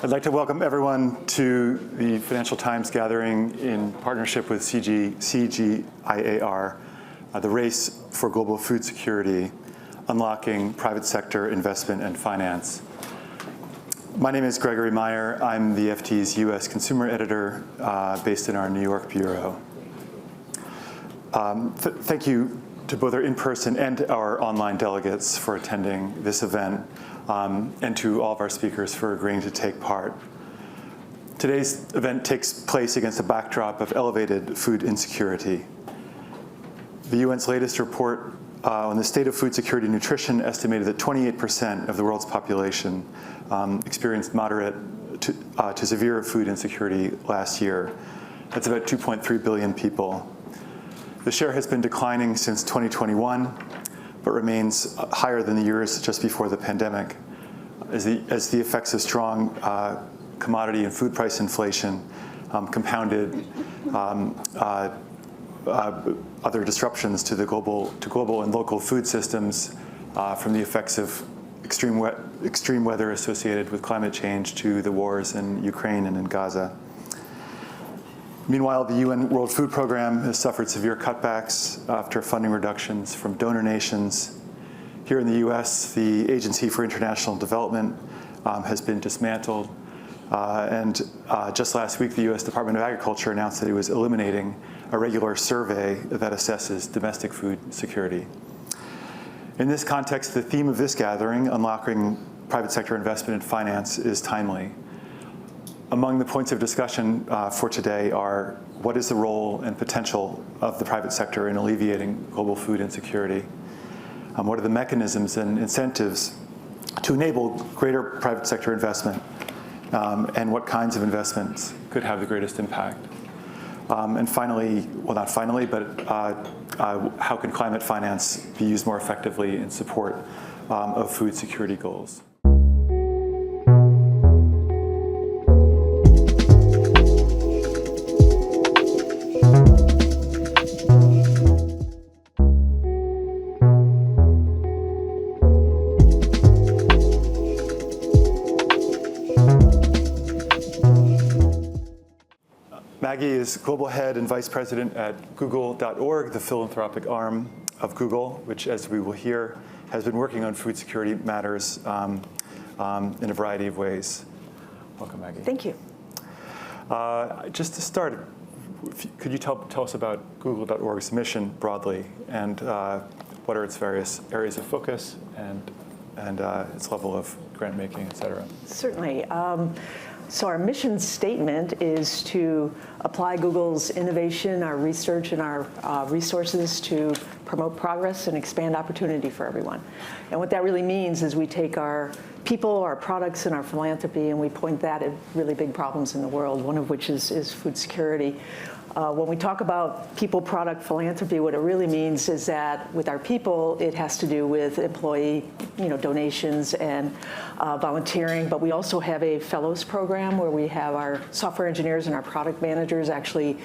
I'd like to welcome everyone to the Financial Times gathering in partnership with CGIAR, the Race for Global Food Security, Unlocking Private Sector Investment and Finance. My name is Gregory Meyer. I'm the FT's U.S. consumer editor based in our New York bureau. Thank you to both our in-person and our online delegates for attending this event, and to all of our speakers for agreeing to take part. Today's event takes place against a backdrop of elevated food insecurity. The UN's latest report on the state of food security and nutrition estimated that 28% of the world's population experienced moderate to severe food insecurity last year. That's about 2.3 billion people. The share has been declining since 2021, but remains higher than the years just before the pandemic, as the effects of strong commodity and food price inflation compounded other disruptions to the global and local food systems, from the effects of extreme weather associated with climate change to the wars in Ukraine and in Gaza. Meanwhile, the UN World Food Program has suffered severe cutbacks after funding reductions from donor nations. Here in the US, the Agency for International Development has been dismantled. And just last week, the US Department of Agriculture announced that it was eliminating a regular survey that assesses domestic food security. In this context, the theme of this gathering, Unlocking Private Sector Investment and Finance, is timely. Among the points of discussion for today are: what is the role and potential of the private sector in alleviating global food insecurity? What are the mechanisms and incentives to enable greater private sector investment? And what kinds of investments could have the greatest impact? And finally, well, not finally, but how can climate finance be used more effectively in support of food security goals? Maggie is Global Head and Vice President at Google.org, the philanthropic arm of Google, which, as we will hear, has been working on food security matters in a variety of ways. Welcome, Maggie. Thank you. Just to start, could you tell us about Google.org's mission broadly, and what are its various areas of focus and its level of grant making, et cetera? Certainly. So our mission statement is to apply Google's innovation, our research, and our resources to promote progress and expand opportunity for everyone. And what that really means is we take our people, our products, and our philanthropy, and we point that at really big problems in the world, one of which is food security. When we talk about people, product, philanthropy, what it really means is that with our people, it has to do with employee, donations and volunteering. But we also have a fellows program where we have our software engineers and our product managers actually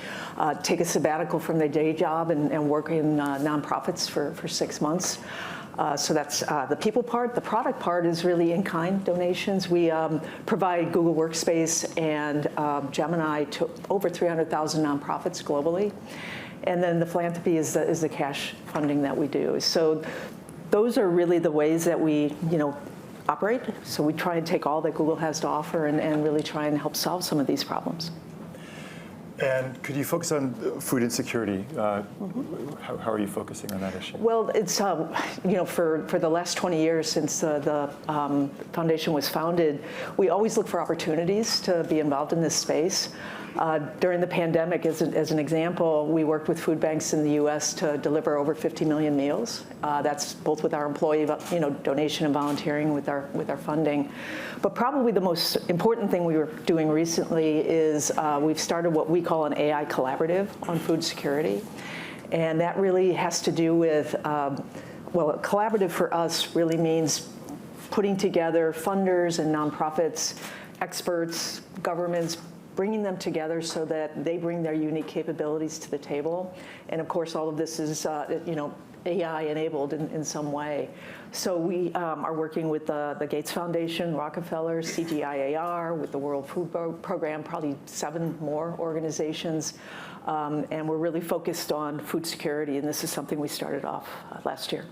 take a sabbatical from their day job and work in nonprofits for 6 months. So that's the people part. The product part is really in-kind donations. We provide Google Workspace and Gemini to over 300,000 nonprofits globally. And then the philanthropy is the cash funding that we do. So those are really the ways that we operate. So we try and take all that Google has to offer and really try and help solve some of these problems. And could you focus on food insecurity? How are you focusing on that issue? Well, it's for the last 20 years since the foundation was founded, we always look for opportunities to be involved in this space. During the pandemic, as an example, we worked with food banks in the U.S. to deliver over 50 million meals. That's both with our employee, donation and volunteering with our funding. But probably the most important thing we were doing recently is we've started what we call an AI collaborative on food security, and that really has to do with a collaborative for us really means putting together funders and nonprofits, experts, governments, bringing them together so that they bring their unique capabilities to the table. And of course, all of this is, AI enabled in some way. So we are working with the Gates Foundation, Rockefeller, CGIAR, with the World Food Program, probably 7 more organizations. And we're really focused on food security, and this is something we started off last year.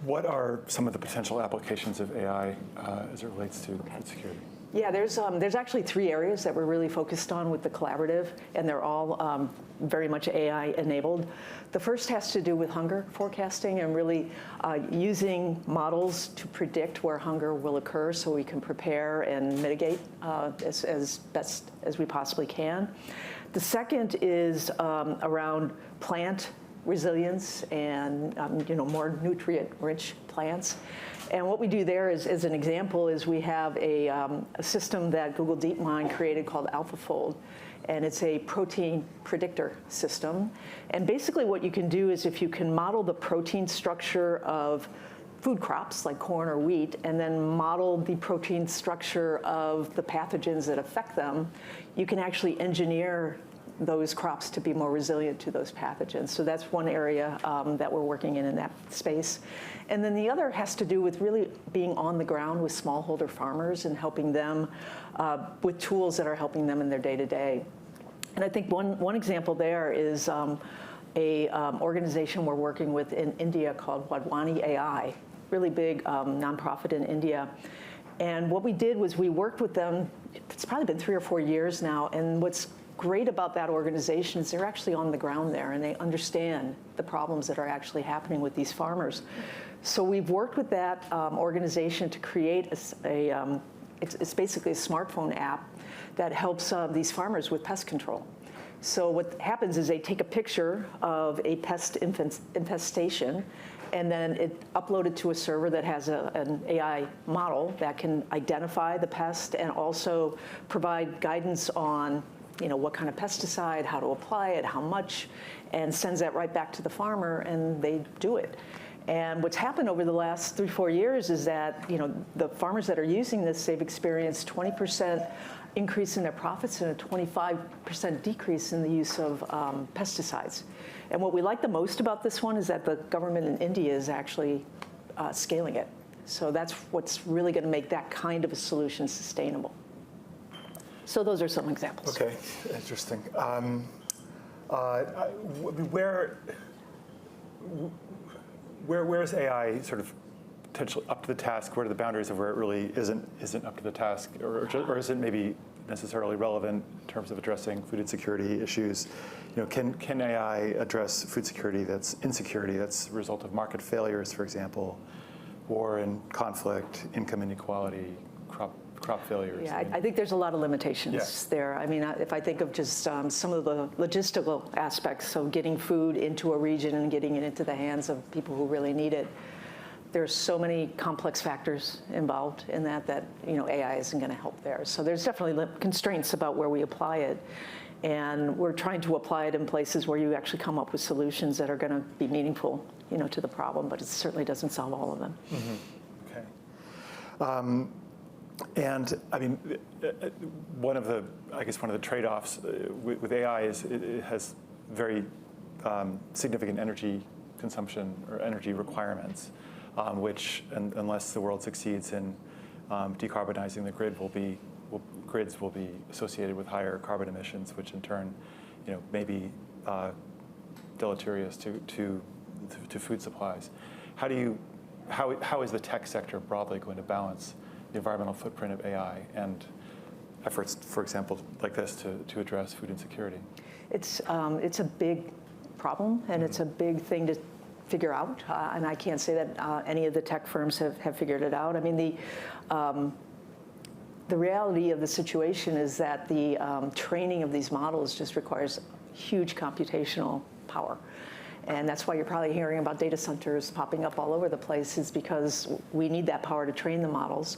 What are some of the potential applications of AI as it relates to food security? Yeah, there's actually 3 areas that we're really focused on with the collaborative, and they're all very much AI enabled. The first has to do with hunger forecasting and really using models to predict where hunger will occur so we can prepare and mitigate as best as we possibly can. The second is around plant resilience and more nutrient-rich plants. And what we do there is, as an example, is we have a system that Google DeepMind created called AlphaFold, and it's a protein predictor system. And basically what you can do is if you can model the protein structure of food crops like corn or wheat, and then model the protein structure of the pathogens that affect them, you can actually engineer those crops to be more resilient to those pathogens. So that's one area that we're working in that space. And then the other has to do with really being on the ground with smallholder farmers and helping them with tools that are helping them in their day-to-day. And I think one example there is a organization we're working with in India called Wadhwani AI, really big nonprofit in India. And what we did was we worked with them, it's probably been 3 or 4 years now, and what's great about that organization is they're actually on the ground there and they understand the problems that are actually happening with these farmers. So we've worked with that organization to create it's basically a smartphone app that helps these farmers with pest control. So what happens is they take a picture of a pest infestation, and then it uploaded to a server that has an AI model that can identify the pest and also provide guidance on what kind of pesticide, how to apply it, how much, and sends that right back to the farmer, and they do it. And what's happened over the last 3-4 years is that the farmers that are using this, they've experienced 20% increase in their profits and a 25% decrease in the use of pesticides. And what we like the most about this one is that the government in India is actually scaling it. So that's what's really going to make that kind of a solution sustainable. So those are some examples. Okay, interesting. Where is AI sort of potentially up to the task? Where are the boundaries of where it really isn't up to the task, or is it maybe necessarily relevant in terms of addressing food insecurity issues? Can AI address food security that's insecurity, that's a result of market failures, for example, war and conflict, income inequality, crop failures? Yeah, I think there's a lot of limitations there. I mean, if I think of just some of the logistical aspects, so getting food into a region and getting it into the hands of people who really need it, there's so many complex factors involved in that AI isn't going to help there. So there's definitely constraints about where we apply it. And we're trying to apply it in places where you actually come up with solutions that are going to be meaningful, to the problem, but it certainly doesn't solve all of them. Mm-hmm. Okay. And I mean, one of the trade-offs with AI is it has very significant energy consumption or energy requirements, which, unless the world succeeds in decarbonizing the grid, grids will be associated with higher carbon emissions, which in turn, may be deleterious to food supplies. How is the tech sector broadly going to balance the environmental footprint of AI and efforts, for example, like this to address food insecurity? It's a big problem, and it's a big thing to figure out. And I can't say that any of the tech firms have figured it out. I mean, the reality of the situation is that the training of these models just requires huge computational power. And that's why you're probably hearing about data centers popping up all over the place, is because we need that power to train the models.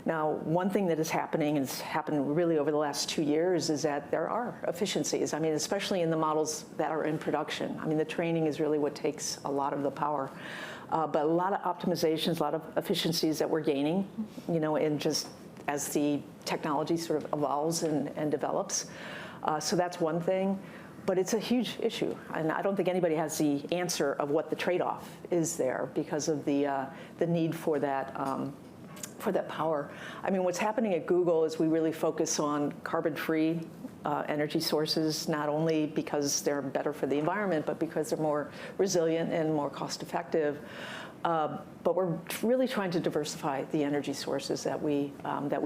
Now, one thing that is happening, and it's happened really over the last 2 years, is that there are efficiencies. I mean, especially in the models that are in production. I mean, the training is really what takes a lot of the power. But a lot of optimizations, a lot of efficiencies that we're gaining, in just as the technology sort of evolves and develops. So that's one thing. But it's a huge issue, and I don't think anybody has the answer of what the trade-off is there because of the need for that power. I mean, what's happening at Google is we really focus on carbon-free energy sources, not only because they're better for the environment, but because they're more resilient and more cost-effective. But we're really trying to diversify the energy sources that we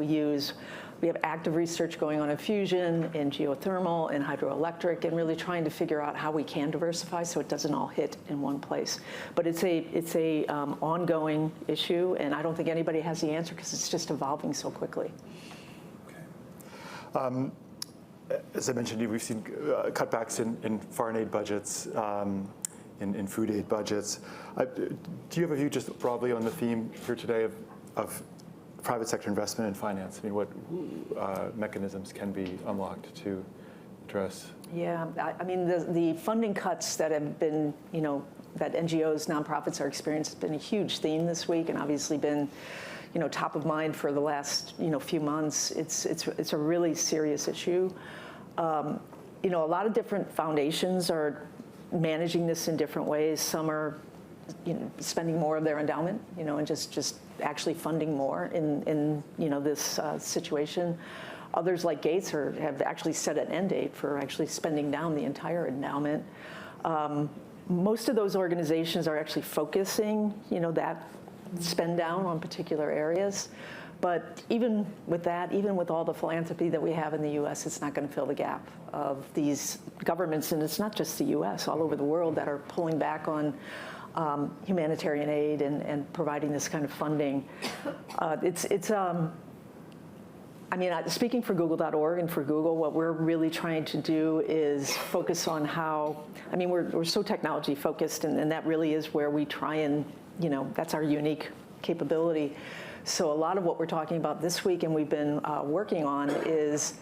use. We have active research going on in fusion, in geothermal, in hydroelectric, and really trying to figure out how we can diversify so it doesn't all hit in one place. But it's a ongoing issue, and I don't think anybody has the answer because it's just evolving so quickly. Okay. As I mentioned, we've seen cutbacks in foreign aid budgets, in food aid budgets. Do you have a view just broadly on the theme here today of private sector investment and finance? I mean, what mechanisms can be unlocked to address? Yeah, I mean, the funding cuts that have been, that NGOs, nonprofits are experiencing has been a huge theme this week, and obviously been, top of mind for the last, few months. It's a really serious issue. A lot of different foundations are managing this in different ways. Some are, spending more of their endowment, and just actually funding more in this situation. Others, like Gates, have actually set an end date for actually spending down the entire endowment. Most of those organizations are actually focusing, that spend down on particular areas. But even with that, even with all the philanthropy that we have in the U.S., it's not going to fill the gap of these governments, and it's not just the U.S., all over the world that are pulling back on humanitarian aid and providing this kind of funding. Speaking for Google.org and for Google, what we're really trying to do is focus on how, we're so technology focused, and that really is where we try and, that's our unique capability. So a lot of what we're talking about this week and we've been working on is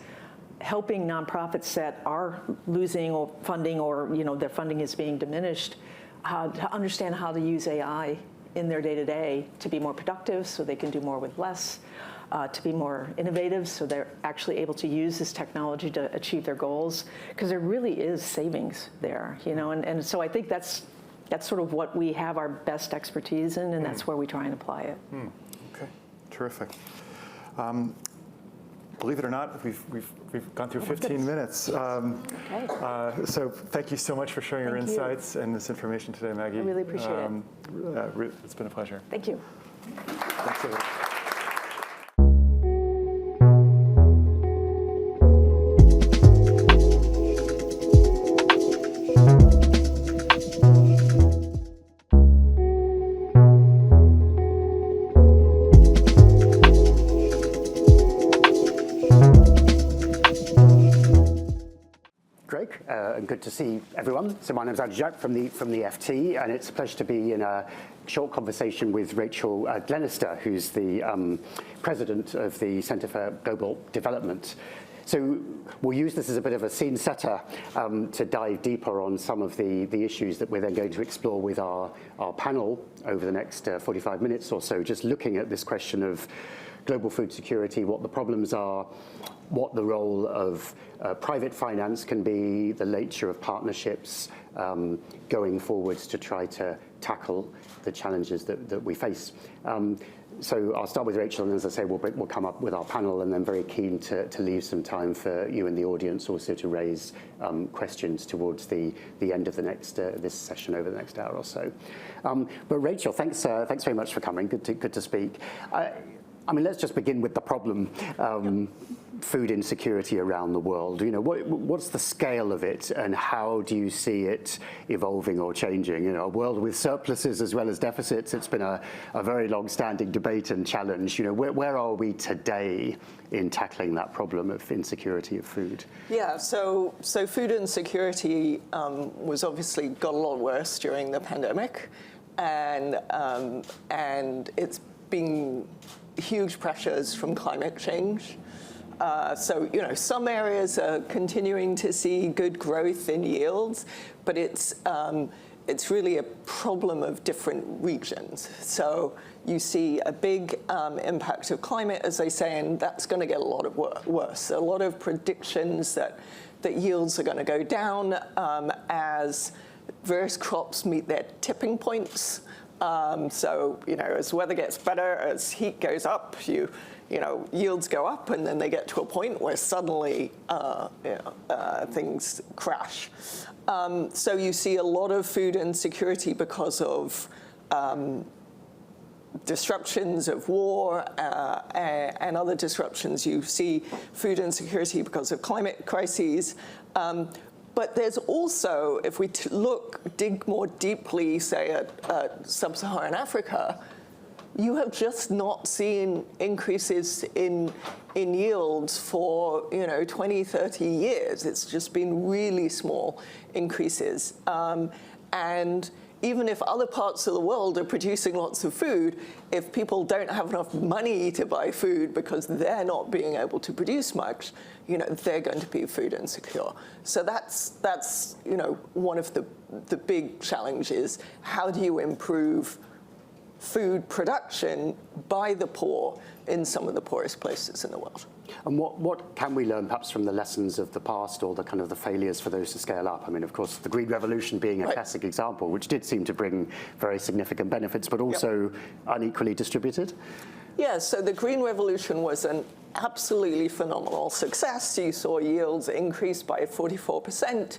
helping nonprofits that are losing funding or their funding is being diminished, to understand how to use AI in their day-to-day to be more productive so they can do more with less, to be more innovative so they're actually able to use this technology to achieve their goals, because there really is savings there, and so I think that's sort of what we have our best expertise in, and that's where we try and apply it. Okay, terrific. Believe it or not, we've gone through 15 minutes. Okay. So thank you so much for sharing your insights and this information today, Maggie. I really appreciate it. It's been a pleasure. Thank you. Thanks, everyone. Good to see everyone. So my name is Andrew Jack from the FT, and it's a pleasure to be in a short conversation with Rachel Glenister, who's the president of the Centre for Global Development. So we'll use this as a bit of a scene setter to dive deeper on some of the issues that we're then going to explore with our panel over the next 45 minutes or so, just looking at this question of global food security, what the problems are, what the role of private finance can be, the nature of partnerships going forwards to try to tackle the challenges that we face. So I'll start with Rachel, and as I say, we'll come up with our panel, and then very keen to leave some time for you and the audience also to raise questions towards the end of the next this session over the next hour or so. But Rachel, thanks very much for coming. Good to speak. Let's just begin with the problem. Food insecurity around the world. What's the scale of it, and how do you see it evolving or changing? A world with surpluses as well as deficits. It's been a very long-standing debate and challenge. Where are we today in tackling that problem of insecurity of food? Yeah, so food insecurity was obviously got a lot worse during the pandemic, and it's been huge pressures from climate change. So some areas are continuing to see good growth in yields, but it's really a problem of different regions. So you see a big impact of climate, as they say, and that's going to get a lot of worse. A lot of predictions that that yields are going to go down as various crops meet their tipping points. So, as weather gets better, as heat goes up, yields go up, and then they get to a point where suddenly things crash. So you see a lot of food insecurity because of disruptions of war and other disruptions. You see food insecurity because of climate crises. But there's also, if we dig more deeply, say, at sub-Saharan Africa, you have just not seen increases in yields for 20, 30 years. It's just been really small increases. And even if other parts of the world are producing lots of food, if people don't have enough money to buy food because they're not being able to produce much, they're going to be food insecure. So that's one of the big challenges. How do you improve food production by the poor in some of the poorest places in the world? And what can we learn perhaps from the lessons of the past or the kind of the failures for those to scale up? I mean, of course, the Green Revolution being a classic example, which did seem to bring very significant benefits, but also unequally distributed. Yeah, so the Green Revolution was an absolutely phenomenal success. You saw yields increase by 44%.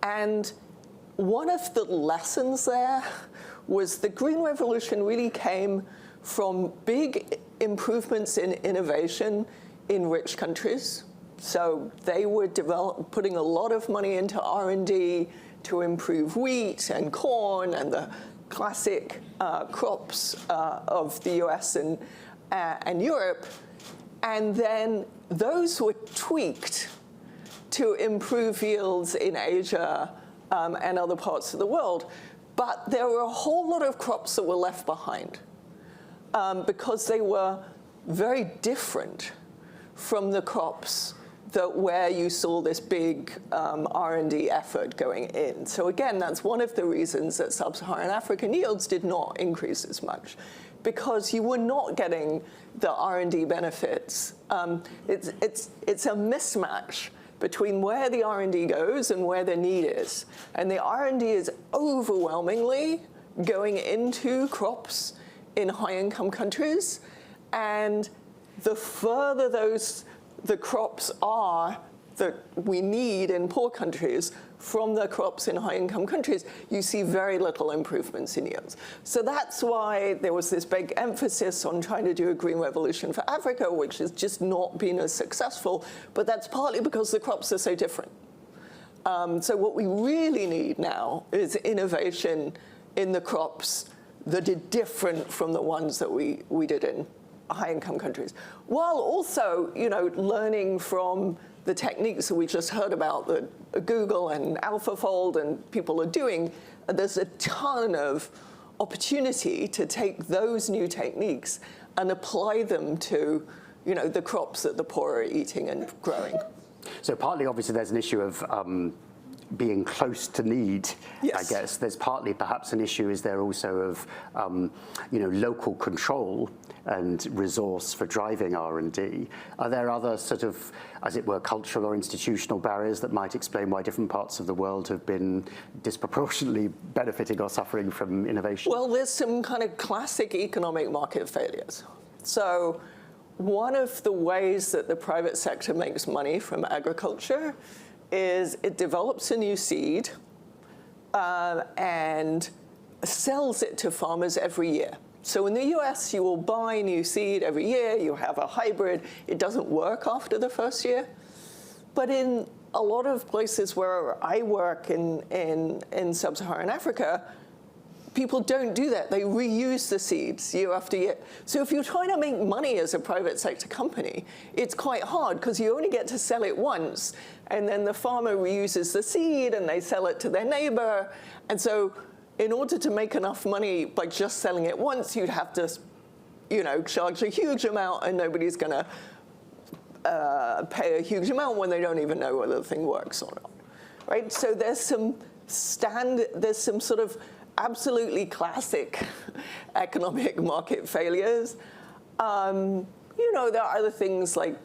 And one of the lessons there was the Green Revolution really came from big improvements in innovation in rich countries. So they were putting a lot of money into R&D to improve wheat and corn and the classic crops of the US and Europe. And then those were tweaked to improve yields in Asia and other parts of the world. But there were a whole lot of crops that were left behind because they were very different from the crops where you saw this big R&D effort going in. So again, that's one of the reasons that sub-Saharan African yields did not increase as much, because you were not getting the R&D benefits. It's a mismatch between where the R&D goes and where the need is. And the R&D is overwhelmingly going into crops in high-income countries. And the further the crops are that we need in poor countries from the crops in high-income countries, you see very little improvements in yields. So that's why there was this big emphasis on trying to do a green revolution for Africa, which has just not been as successful. But that's partly because the crops are so different. So what we really need now is innovation in the crops that are different from the ones that we did in high-income countries, while also, learning from the techniques that we just heard about that Google and AlphaFold and people are doing. There's a ton of opportunity to take those new techniques and apply them to, the crops that the poor are eating and growing. So partly, obviously, there's an issue of being close to need, yes. I guess. There's partly perhaps an issue, is there also of, local control and resource for driving R&D. Are there other sort of, as it were, cultural or institutional barriers that might explain why different parts of the world have been disproportionately benefiting or suffering from innovation? Well, there's some kind of classic economic market failures. So one of the ways that the private sector makes money from agriculture is it develops a new seed and sells it to farmers every year. So in the US, you will buy new seed every year. You have a hybrid. It doesn't work after the first year. But in a lot of places where I work in sub-Saharan Africa, people don't do that. They reuse the seeds year after year. So if you're trying to make money as a private sector company, it's quite hard because you only get to sell it once. And then the farmer reuses the seed and they sell it to their neighbor. And so in order to make enough money by just selling it once, you'd have to, charge a huge amount, and nobody's going to pay a huge amount when they don't even know whether the thing works or not, right? So there's some sort of absolutely classic economic market failures. There are other things like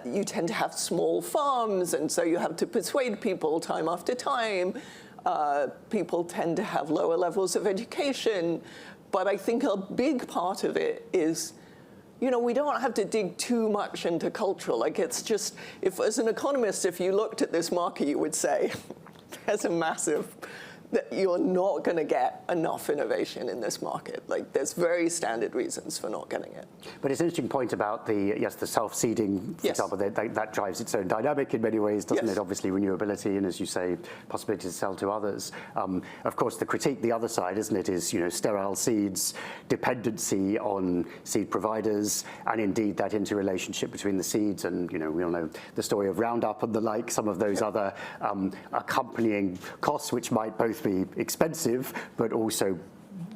you tend to have small farms, and so you have to persuade people time after time. People tend to have lower levels of education. But I think a big part of it is, we don't have to dig too much into culture. Like, it's just, if as an economist, if you looked at this market, you would say, there's a massive, that you're not going to get enough innovation in this market. Like, there's very standard reasons for not getting it. But it's an interesting point about the self-seeding, for example, that drives its own dynamic in many ways, doesn't it? Obviously, renewability and, as you say, possibility to sell to others. Of course, the critique, the other side, isn't it, is sterile seeds, dependency on seed providers, and indeed that interrelationship between the seeds. And we all know the story of Roundup and the like, some of those other accompanying costs, which might both be expensive, but also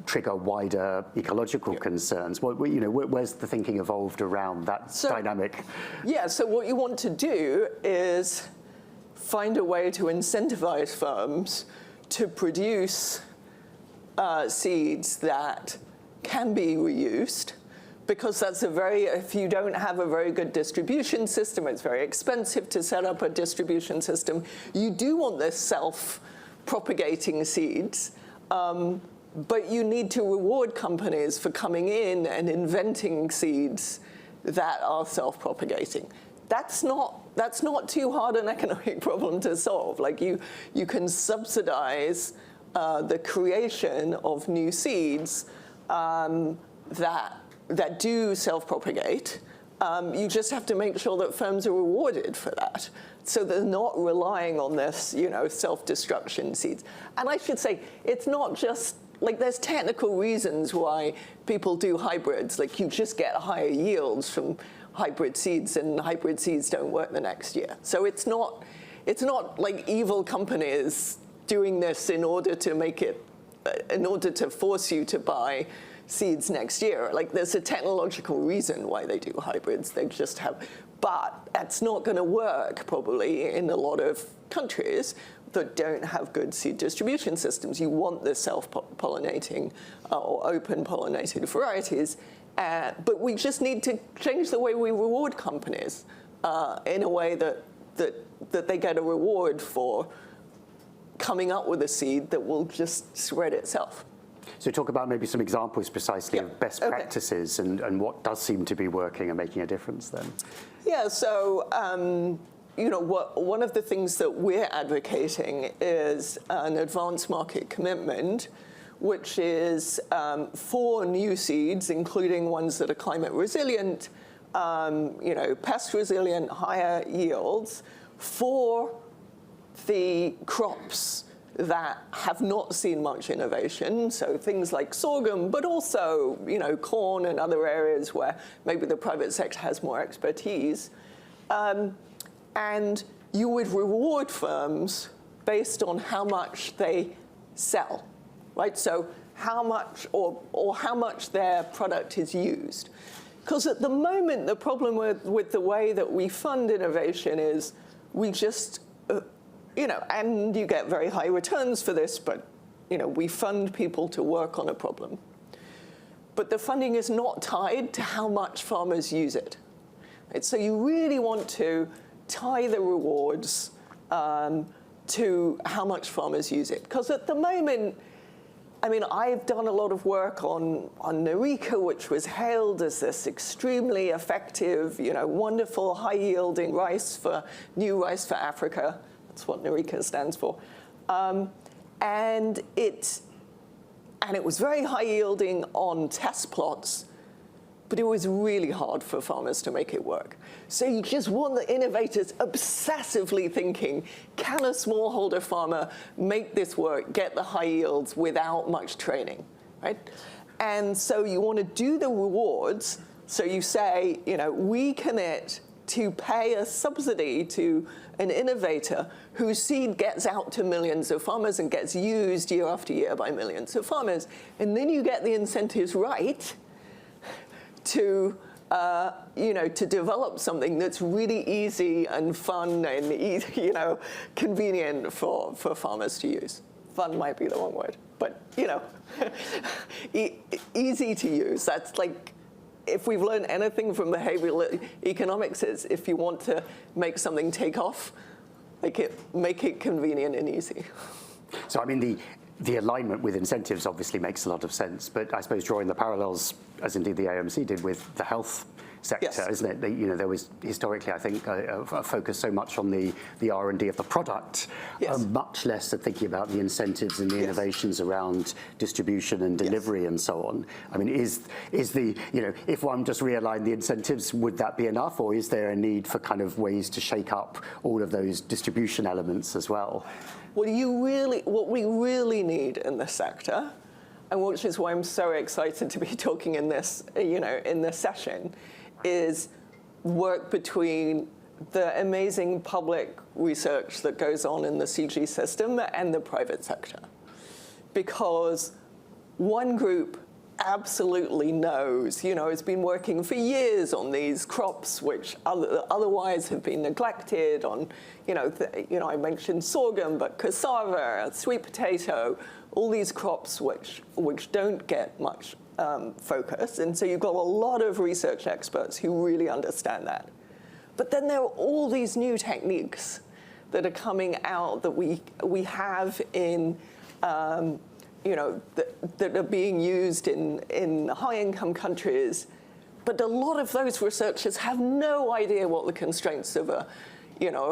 trigger wider ecological concerns. Where's the thinking evolved around that dynamic? Yeah, so what you want to do is find a way to incentivize firms to produce seeds that can be reused, because that's if you don't have a very good distribution system, it's very expensive to set up a distribution system. You do want this self-propagating seeds, but you need to reward companies for coming in and inventing seeds that are self-propagating. That's not too hard an economic problem to solve. Like, you can subsidize the creation of new seeds that do self-propagate. You just have to make sure that firms are rewarded for that, so they're not relying on this, self-destruction seeds. And I should say, it's not just, like, there's technical reasons why people do hybrids. Like, you just get higher yields from hybrid seeds, and hybrid seeds don't work the next year. So it's not like evil companies doing this in order to force you to buy seeds next year. Like, there's a technological reason why they do hybrids. They just have, but that's not going to work probably in a lot of countries that don't have good seed distribution systems. You want the self-pollinating or open pollinated varieties, but we just need to change the way we reward companies in a way that they get a reward for coming up with a seed that will just spread itself. So talk about maybe some examples precisely of best practices and what does seem to be working and making a difference then. Yeah, so one of the things that we're advocating is an advanced market commitment, which is for new seeds, including ones that are climate resilient, pest resilient, higher yields, for the crops that have not seen much innovation, so things like sorghum, but also, corn and other areas where maybe the private sector has more expertise. And you would reward firms based on how much they sell, right? So how much or how much their product is used. Because at the moment, the problem with the way that we fund innovation is we just, and you get very high returns for this, but we fund people to work on a problem. But the funding is not tied to how much farmers use it. Right? So you really want to tie the rewards to how much farmers use it. Because at the moment, I've done a lot of work on Narika, which was hailed as this extremely effective, wonderful, high-yielding new rice for Africa. That's what Narika stands for. And it was very high-yielding on test plots, but it was really hard for farmers to make it work. So you just want the innovators obsessively thinking, can a smallholder farmer make this work, get the high yields without much training, right? And so you want to do the rewards. So you say, we commit to pay a subsidy to an innovator whose seed gets out to millions of farmers and gets used year after year by millions of farmers. And then you get the incentives right to develop something that's really easy and fun and convenient for farmers to use. Fun might be the wrong word, but easy to use. That's like if we've learned anything from behavioral economics, is if you want to make something take off, make it convenient and easy. So I mean, the alignment with incentives obviously makes a lot of sense, but I suppose drawing the parallels, as indeed the AOMC did with the health sector, Yes. isn't it? You know, there was historically, I think, a focus so much on the R&D of the product, Yes. much less of thinking about the incentives and the Yes. innovations around distribution and delivery and so on. I mean, is the, you know, if one just realigned the incentives, would that be enough, or is there a need for kind of ways to shake up all of those distribution elements as well? What we really need in this sector, and which is why I'm so excited to be talking in this, in this session, is work between the amazing public research that goes on in the CG system and the private sector. Because one group absolutely knows, has been working for years on these crops which otherwise have been neglected on, I mentioned sorghum, but cassava, sweet potato, all these crops which don't get much focus. And so you've got a lot of research experts who really understand that. But then there are all these new techniques that are coming out that we have in, that are being used in high-income countries. But a lot of those researchers have no idea what the constraints of a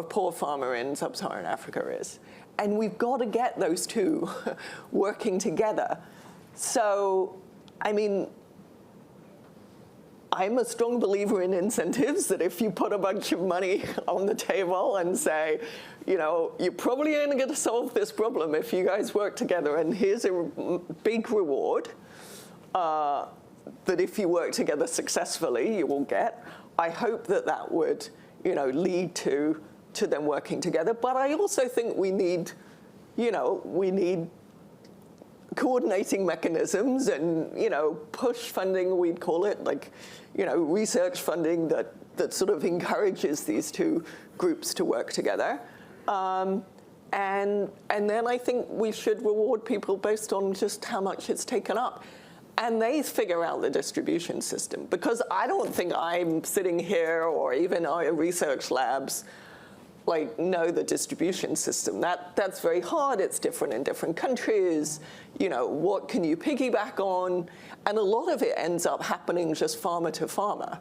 poor farmer in sub-Saharan Africa is. And we've got to get those two working together. So, I mean, I'm a strong believer in incentives, that if you put a bunch of money on the table and say, you're probably only going to solve this problem if you guys work together, and here's a big reward that if you work together successfully, you will get. I hope that would, lead to them working together. But I also think we need coordinating mechanisms and, push funding, we'd call it, like, research funding that sort of encourages these two groups to work together. And then I think we should reward people based on just how much it's taken up. And they figure out the distribution system. Because I don't think I'm sitting here, or even our research labs, know the distribution system. That's very hard. It's different in different countries. What can you piggyback on? And a lot of it ends up happening just farmer to farmer,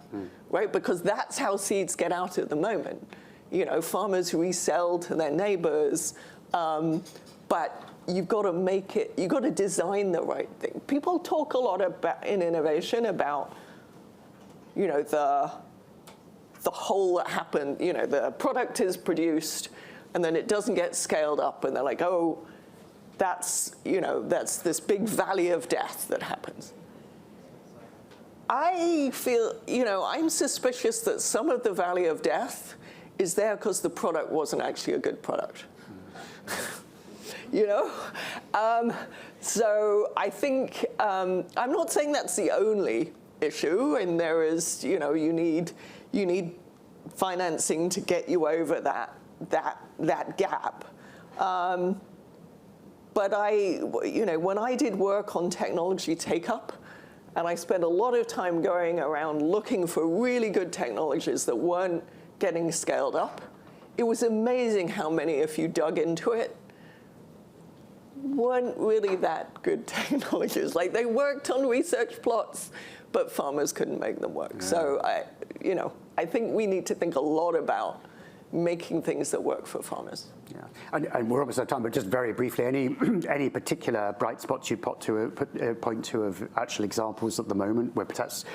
right? Because that's how seeds get out at the moment. Farmers resell to their neighbors, but you've got to make it, you've got to design the right thing. People talk a lot about, in innovation, about, the whole that happened, the product is produced and then it doesn't get scaled up, and they're like, oh, that's this big valley of death that happens. I feel, I'm suspicious that some of the valley of death is there because the product wasn't actually a good product. So I think, I'm not saying that's the only issue, and there is, you need financing to get you over that gap. But when I did work on technology take-up, and I spent a lot of time going around looking for really good technologies that weren't getting scaled up, it was amazing how many, if you dug into it, weren't really that good technologies. Like, they worked on research plots, but farmers couldn't make them work. Yeah. So I think we need to think a lot about making things that work for farmers. Yeah, and we're almost out of time, but just very briefly, any particular bright spots you point to of actual examples at the moment where perhaps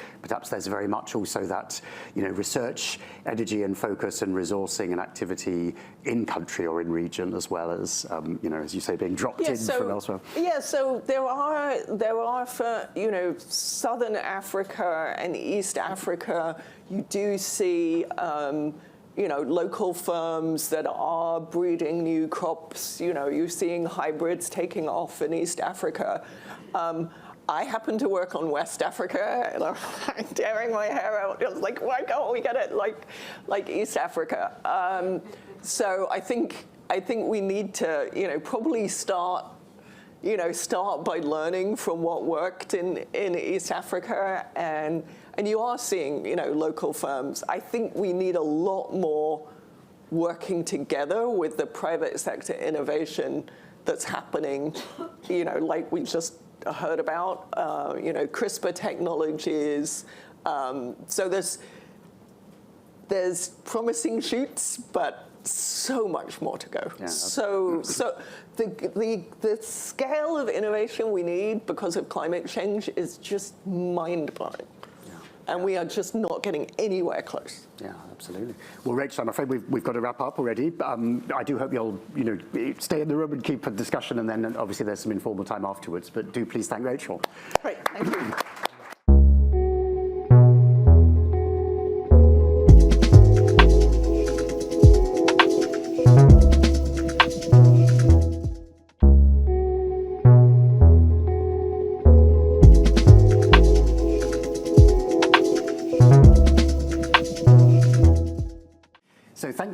there's very much also that research, energy and focus and resourcing and activity in country or in region, as well as as you say, being dropped in from elsewhere. Yeah, so there are for Southern Africa and East Africa, you do see local firms that are breeding new crops. You're seeing hybrids taking off in East Africa. I happen to work on West Africa, and I'm tearing my hair out. It's like, why can't we get it like East Africa? So I think we need to probably start by learning from what worked in East Africa, and And you are seeing, local firms. I think we need a lot more working together with the private sector innovation that's happening, like we just heard about, CRISPR technologies. So there's promising shoots, but so much more to go. Yeah, so the scale of innovation we need because of climate change is just mind-blowing. And we are just not getting anywhere close. Yeah, absolutely. Well, Rachel, I'm afraid we've got to wrap up already. I do hope you'll, stay in the room and keep a discussion, and then obviously there's some informal time afterwards. But do please thank Rachel. Great, thank you.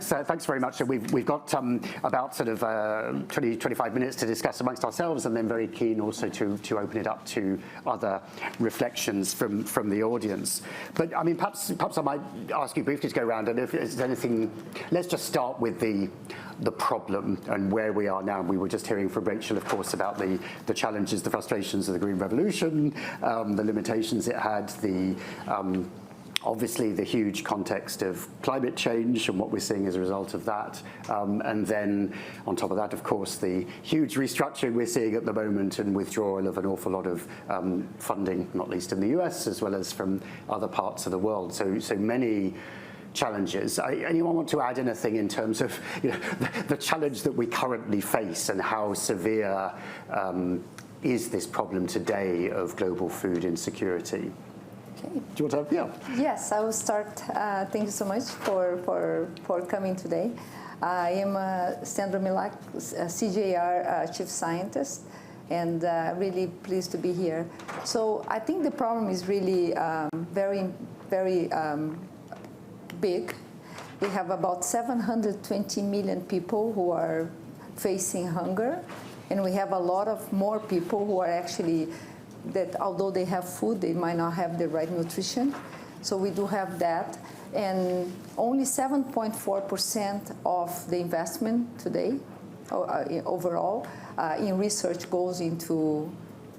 So thanks very much. So we've got about sort of 20, 25 minutes to discuss amongst ourselves, and then very keen also to open it up to other reflections from the audience. But I mean, perhaps I might ask you briefly to go around, and if there's anything, let's just start with the problem and where we are now. We were just hearing from Rachel, of course, about the challenges, the frustrations of the Green Revolution, the limitations it had, obviously the huge context of climate change and what we're seeing as a result of that. And then on top of that, of course, the huge restructuring we're seeing at the moment and withdrawal of an awful lot of funding, not least in the US, as well as from other parts of the world. So many challenges. Anyone want to add anything in terms of the challenge that we currently face and how severe is this problem today of global food insecurity? Okay. Do you want to have, Yes, I will start. Thank you so much for coming today. I am Sandra Milak, CGIAR Chief Scientist, and really pleased to be here. So I think the problem is really very, very big. We have about 720 million people who are facing hunger, and we have a lot of more people who are actually that although they have food, they might not have the right nutrition. So we do have that. And only 7.4% of the investment today, overall, in research goes into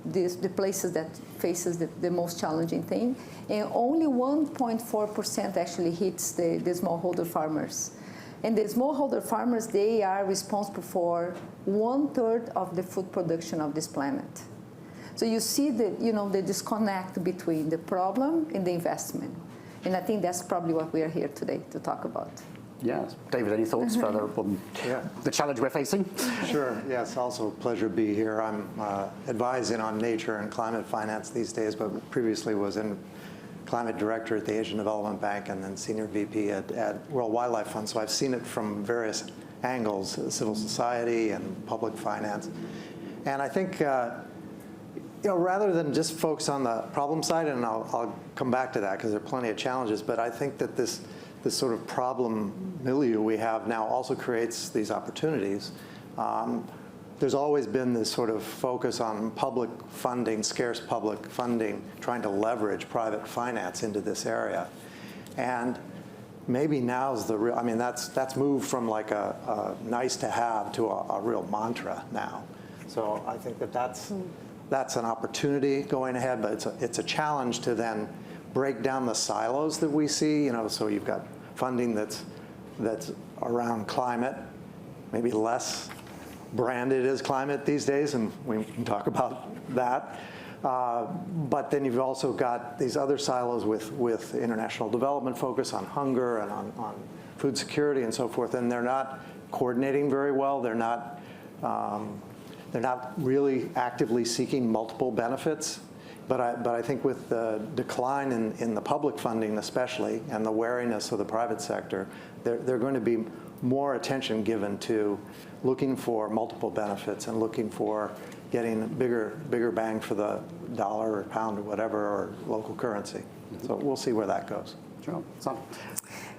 the places that faces the most challenging thing. And only 1.4% actually hits the smallholder farmers. And the smallholder farmers, they are responsible for 1/3 of the food production of this planet. So you see the disconnect between the problem and the investment. And I think that's probably what we are here today to talk about. Yes. David, any thoughts further on the challenge we're facing? Sure. Yes, also a pleasure to be here. I'm advising on nature and climate finance these days, but previously was in climate director at the Asian Development Bank and then senior VP at World Wildlife Fund. So I've seen it from various angles, civil society and public finance. And I think rather than just focus on the problem side, and I'll come back to that because there are plenty of challenges, but I think that this sort of problem milieu we have now also creates these opportunities. There's always been this sort of focus on public funding, scarce public funding, trying to leverage private finance into this area. And maybe now's the real, I mean, that's moved from like a nice to have to a real mantra now. So I think that's an opportunity going ahead, but it's a challenge to then break down the silos that we see. So you've got funding that's around climate, maybe less branded as climate these days, and we can talk about that. But then you've also got these other silos with international development focus on hunger and on food security and so forth, and they're not coordinating very well. They're not really actively seeking multiple benefits. But I think with the decline in the public funding especially, and the wariness of the private sector, there are going to be more attention given to looking for multiple benefits and looking for getting bigger bang for the dollar or pound or whatever, or local currency. So we'll see where that goes. Sure. Son.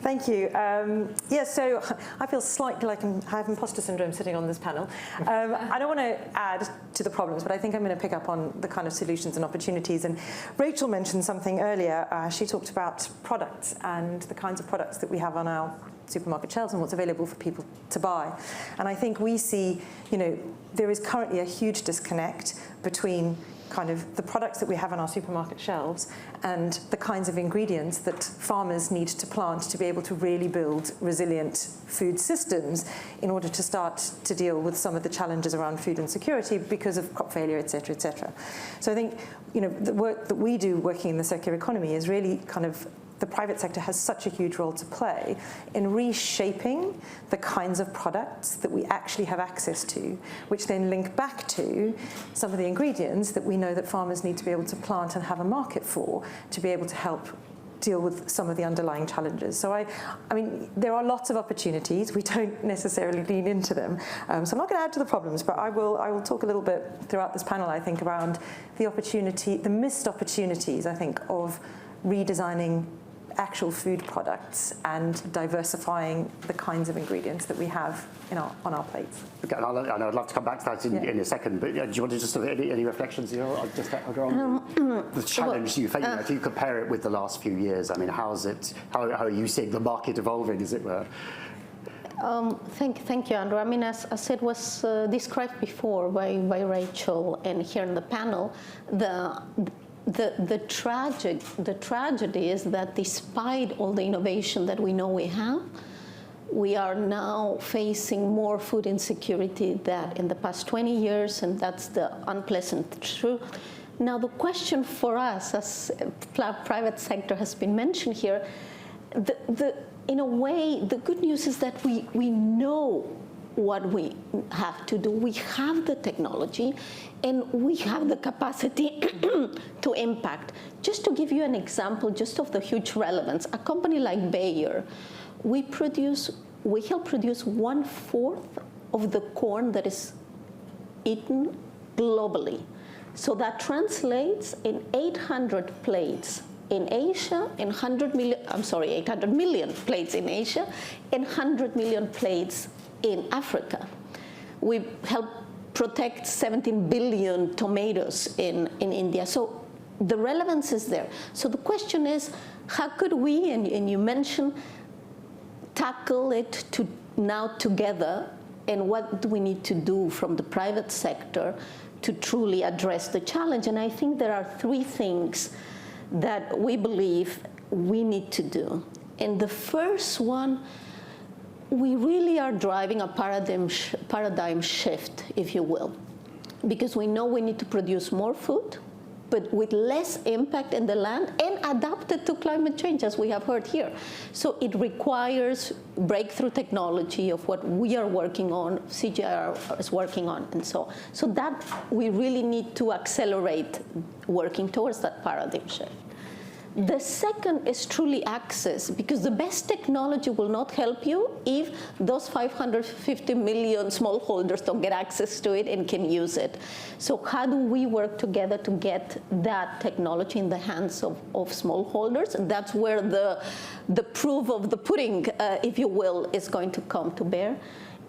Thank you. Yeah, so I feel slightly like I have imposter syndrome sitting on this panel. I don't want to add to the problems, but I think I'm going to pick up on the kind of solutions and opportunities. And Rachel mentioned something earlier. She talked about products and the kinds of products that we have on our supermarket shelves and what's available for people to buy. And I think we see, there is currently a huge disconnect between kind of the products that we have on our supermarket shelves and the kinds of ingredients that farmers need to plant to be able to really build resilient food systems in order to start to deal with some of the challenges around food insecurity because of crop failure, et cetera, et cetera. So I think, the work that we do working in the circular economy is really kind of the private sector has such a huge role to play in reshaping the kinds of products that we actually have access to, which then link back to some of the ingredients that we know that farmers need to be able to plant and have a market for to be able to help deal with some of the underlying challenges. So I mean, there are lots of opportunities. We don't necessarily lean into them. So I'm not going to add to the problems, but I will talk a little bit throughout this panel, I think, around the missed opportunities, I think, of redesigning actual food products and diversifying the kinds of ingredients that we have on our plates. Okay, and I'd love to come back to that in a second, but do you want to just any reflections here? I'll go on the challenge you face. If you compare it with the last few years, I mean, how are you seeing the market evolving, as it were? Thank you, Andrew. I mean, as it was described before by Rachel and here in the panel, the tragedy is that despite all the innovation that we know we have, we are now facing more food insecurity than in the past 20 years, and that's the unpleasant truth. Now, the question for us, as private sector has been mentioned here, in a way, the good news is that we know what we have to do. We have the technology and we have the capacity to impact. Just to give you an example, just of the huge relevance, a company like Bayer, we help produce 1/4 of the corn that is eaten globally. So that translates in 800 plates in Asia, 800 million plates in Asia, and 100 million plates in Africa. We help protect 17 billion tomatoes in India. So the relevance is there. So the question is, how could we, and you mentioned, tackle it now together, and what do we need to do from the private sector to truly address the challenge? And I think there are 3 things that we believe we need to do. And the first one, we really are driving a paradigm shift, if you will, because we know we need to produce more food, but with less impact in the land and adapted to climate change, as we have heard here. So it requires breakthrough technology of what we are working on, CGIAR is working on, and so that we really need to accelerate working towards that paradigm shift. The second is truly access, because the best technology will not help you if those 550 million smallholders don't get access to it and can use it. So how do we work together to get that technology in the hands of smallholders? And that's where the proof of the pudding, if you will, is going to come to bear.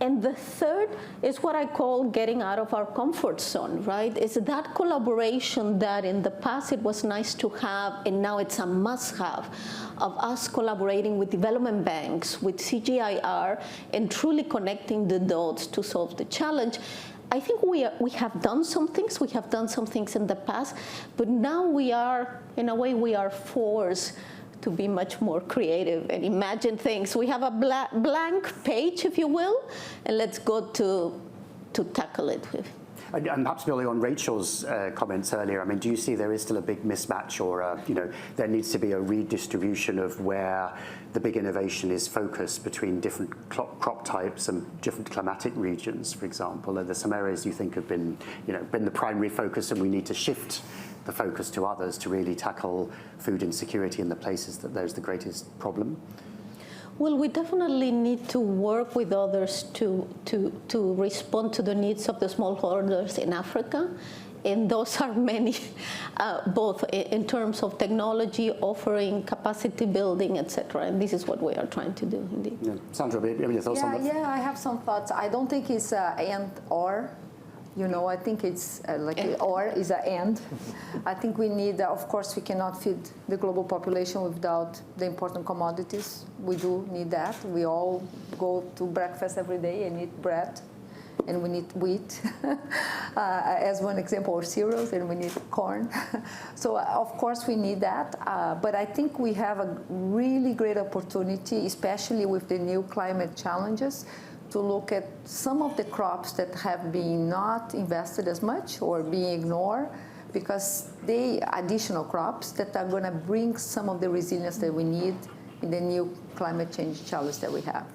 And the third is what I call getting out of our comfort zone, right? It's that collaboration that in the past it was nice to have, and now it's a must-have, of us collaborating with development banks, with CGIAR, and truly connecting the dots to solve the challenge. I think we have done some things. We have done some things in the past, but now we are, in a way, we are forced to be much more creative and imagine things. We have a blank page, if you will, and let's go to tackle it with. And perhaps building on Rachel's comments earlier, I mean, do you see there is still a big mismatch, or there needs to be a redistribution of where the big innovation is focused between different crop types and different climatic regions, for example? Are there some areas you think have been the primary focus, and we need to shift the focus to others to really tackle food insecurity in the places that there's the greatest problem? Well, we definitely need to work with others to respond to the needs of the smallholders in Africa and those are many, both in terms of technology, offering, capacity building, etc. And this is what we are trying to do, indeed. Yeah. Sandra, have you any thoughts on that? Yeah, I have some thoughts. I don't think it's and or. You know, I think it's or is an and. I think we need, of course, we cannot feed the global population without the important commodities. We do need that. We all go to breakfast every day and eat bread, and we need wheat, as one example, or cereals, and we need corn. So, of course, we need that. But I think we have a really great opportunity, especially with the new climate challenges, to look at some of the crops that have been not invested as much or being ignored, because they additional crops that are going to bring some of the resilience that we need in the new climate change challenge that we have.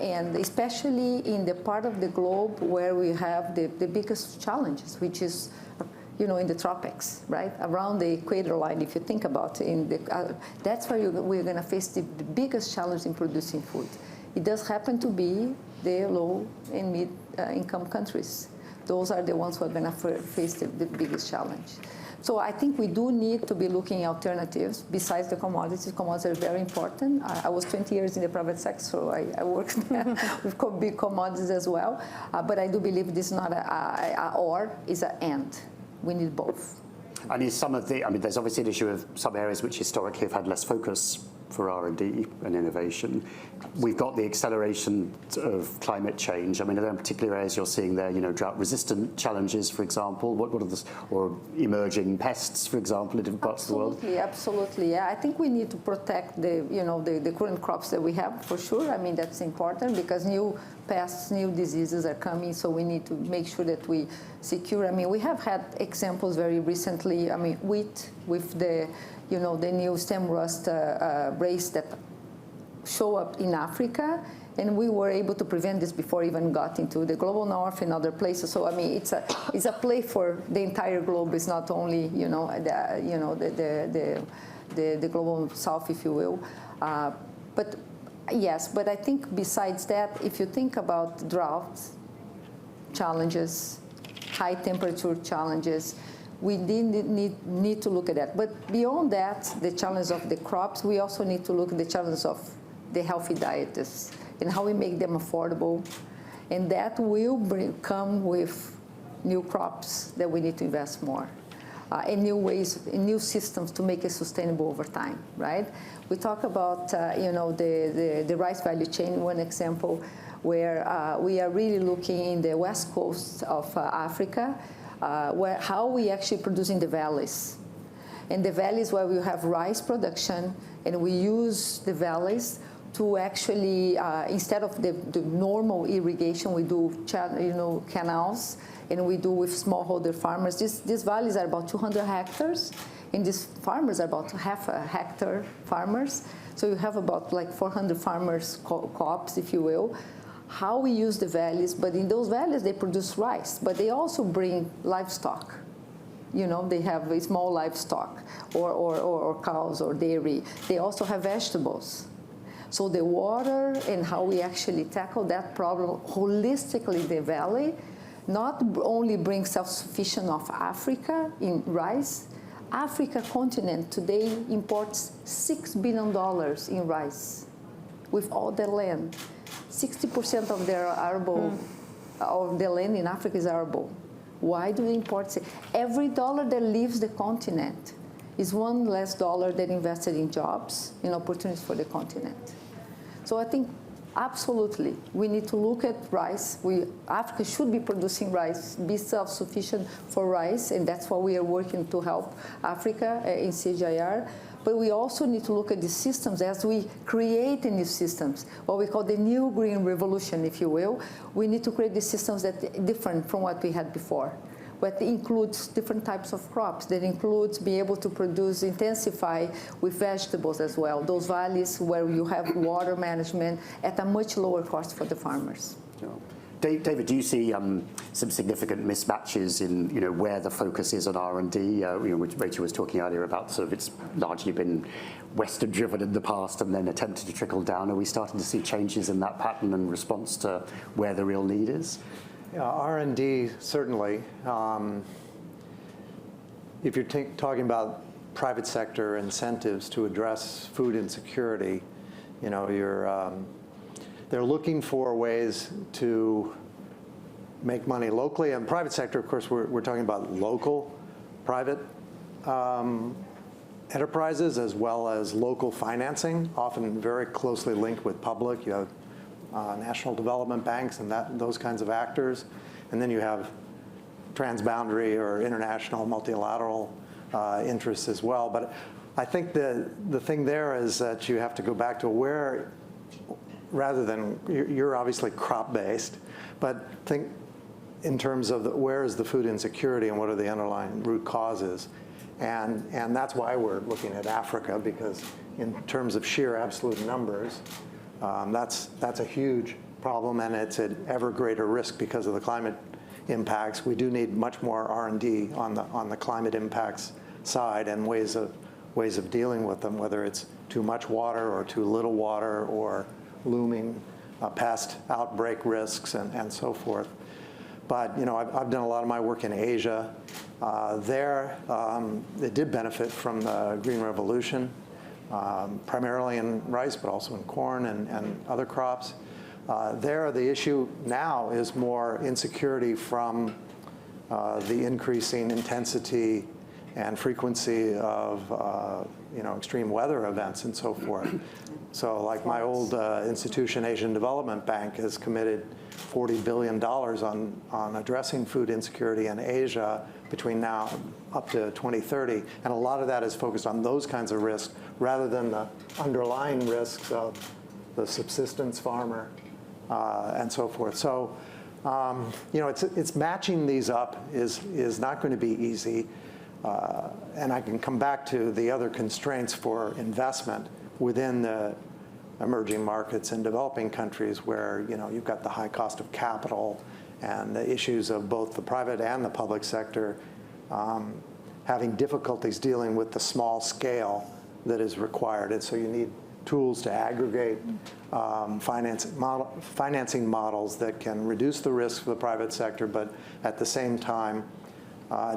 And especially in the part of the globe where we have the biggest challenges, which is, you know, in the tropics, right? Around the equator line, if you think about it, that's where we're going to face the biggest challenge in producing food. It does happen to be the low and mid-income countries. Those are the ones who are going to face the biggest challenge. So I think we do need to be looking at alternatives besides the commodities. Commodities are very important. I was 20 years in the private sector, so I worked with big commodities as well. But I do believe this is not a or, it's an and. We need both. And is some of the, I mean, there's obviously an issue of some areas which historically have had less focus for R&D and innovation. We've got the acceleration of climate change. I mean, are there particular areas you're seeing there, you know, drought-resistant challenges, for example? What are the, or emerging pests, for example, in different parts of the world? Absolutely. Yeah, I think we need to protect the, you know, the current crops that we have, for sure. I mean, that's important because new pests, new diseases are coming, so we need to make sure that we secure. I mean, we have had examples very recently. I mean, wheat with the, you know, the new stem rust race that show up in Africa, and we were able to prevent this before even got into the global north and other places. So I mean, it's a play for the entire globe. It's not only, you know, the global south, if you will. But yes, but I think besides that, if you think about drought challenges, high temperature challenges, we need to look at that. But beyond that, the challenge of the crops, we also need to look at the challenge of the healthy diets and how we make them affordable. And that will come with new crops that we need to invest more, and new ways, in new systems to make it sustainable over time, right? We talk about, you know, the rice value chain, one example, where we are really looking in the west coast of Africa, where how we actually produce in the valleys. In the valleys where we have rice production, and we use the valleys to actually, instead of the normal irrigation, we do, you know, canals, and we do with smallholder farmers. These valleys are about 200 hectares, and these farmers are about half a hectare farmers. So you have about like 400 farmers, co-ops, if you will. How we use the valleys, but in those valleys they produce rice, but they also bring livestock. You know, they have a small livestock or cows or dairy. They also have vegetables. So the water and how we actually tackle that problem holistically in the valley, not only brings self-sufficiency of Africa in rice. Africa continent today imports $6 billion in rice with all their land. 60% of their arable, of the land in Africa is arable. Why do they import? Every dollar that leaves the continent is one less dollar that invested in jobs and opportunities for the continent. So I think absolutely we need to look at rice. Africa should be producing rice, be self-sufficient for rice, and that's why we are working to help Africa in CGIAR. But we also need to look at the systems as we create new systems, what we call the new green revolution, if you will. We need to create the systems that are different from what we had before. But it includes different types of crops. That includes being able to produce, intensify with vegetables as well. Those valleys where you have water management at a much lower cost for the farmers. Yeah. David, do you see some significant mismatches in, you know, where the focus is on R&D? You know, Rachel was talking earlier about sort of it's largely been Western-driven in the past and then attempted to trickle down. Are we starting to see changes in that pattern in response to where the real need is? R&D, certainly. If you're talking about private sector incentives to address food insecurity, you know, they're looking for ways to make money locally. And private sector, of course, we're talking about local private enterprises as well as local financing, often very closely linked with public. You have national development banks and those kinds of actors. And then you have transboundary or international multilateral interests as well. But I think the thing there is that you have to go back to where, rather than, you're obviously crop-based, but think in terms of where is the food insecurity and what are the underlying root causes. And that's why we're looking at Africa, because in terms of sheer absolute numbers, that's a huge problem, and it's at ever greater risk because of the climate impacts. We do need much more R&D on the climate impacts side and ways of dealing with them, whether it's too much water or too little water or looming pest outbreak risks and so forth. But you know, I've done a lot of my work in Asia. It did benefit from the Green Revolution, primarily in rice, but also in corn and other crops. The issue now is more insecurity from the increasing intensity and frequency of extreme weather events and so forth. So like my old institution, Asian Development Bank, has committed $40 billion on addressing food insecurity in Asia between now up to 2030. And a lot of that is focused on those kinds of risks rather than the underlying risks of the subsistence farmer and so forth. So, it's matching these up is not going to be easy. And I can come back to the other constraints for investment within the emerging markets and developing countries where, you've got the high cost of capital and the issues of both the private and the public sector having difficulties dealing with the small scale that is required. And so you need tools to aggregate financing models that can reduce the risk for the private sector, but at the same time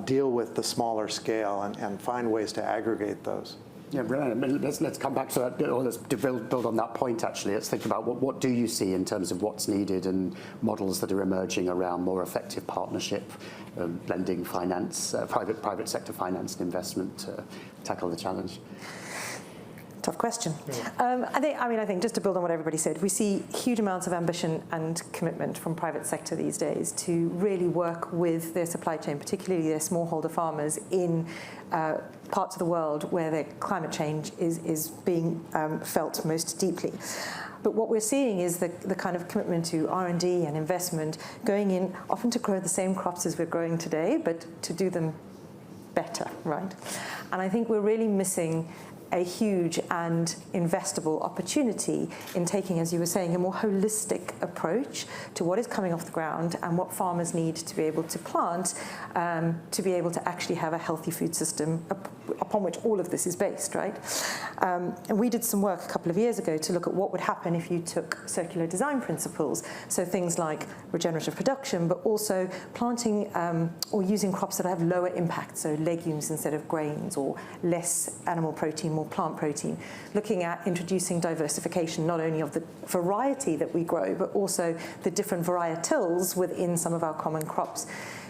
deal with the smaller scale and find ways to aggregate those. Yeah, brilliant. Let's come back to that, or let's build on that point, actually. Let's think about what do you see in terms of what's needed and models that are emerging around more effective partnership, blending finance, private sector finance and investment to tackle the challenge. Tough question. I think just to build on what everybody said, we see huge amounts of ambition and commitment from private sector these days to really work with their supply chain, particularly their smallholder farmers in parts of the world where their climate change is being felt most deeply. But what we're seeing is the kind of commitment to R&D and investment going in often to grow the same crops as we're growing today, but to do them better, right? And I think we're really missing a huge and investable opportunity in taking, as you were saying, a more holistic approach to what is coming off the ground and what farmers need to be able to plant to be able to actually have a healthy food system upon which all of this is based, right? And we did some work a couple of years ago to look at what would happen if you took circular design principles, so things like regenerative production, but also planting or using crops that have lower impact, so legumes instead of grains, or less animal protein, more plant protein, looking at introducing diversification not only of the variety that we grow, but also the different varietals within some of our common crops.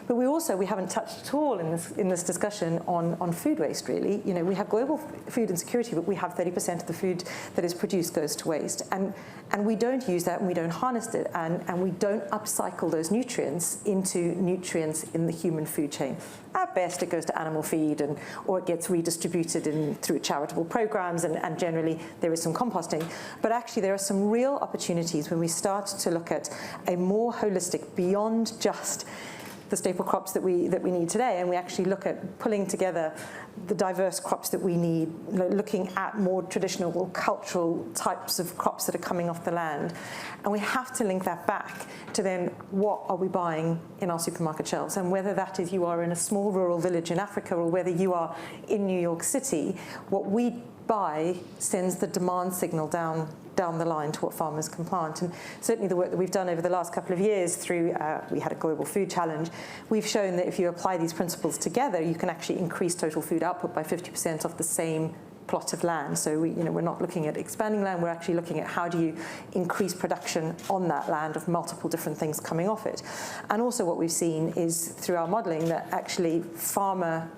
But we haven't touched at all in this discussion on food waste, really. We have global food insecurity, but we have 30% of the food that is produced goes to waste. And we don't use that, and we don't harness it, and we don't upcycle those nutrients into nutrients in the human food chain. At best, it goes to animal feed, or it gets redistributed through charitable programs, and generally there is some composting. But actually, there are some real opportunities when we start to look at a more holistic, beyond just the staple crops that we need today, and we actually look at pulling together the diverse crops that we need, looking at more traditional or cultural types of crops that are coming off the land. And we have to link that back to then what are we buying in our supermarket shelves, and whether that is you are in a small rural village in Africa or whether you are in New York City, what we buy sends the demand signal down down the line to what farmers can plant. And certainly the work that we've done over the last couple of years through, we had a global food challenge, we've shown that if you apply these principles together, you can actually increase total food output by 50% off the same plot of land. So we're not looking at expanding land, we're actually looking at how do you increase production on that land of multiple different things coming off it. And also what we've seen is through our modelling that actually farmer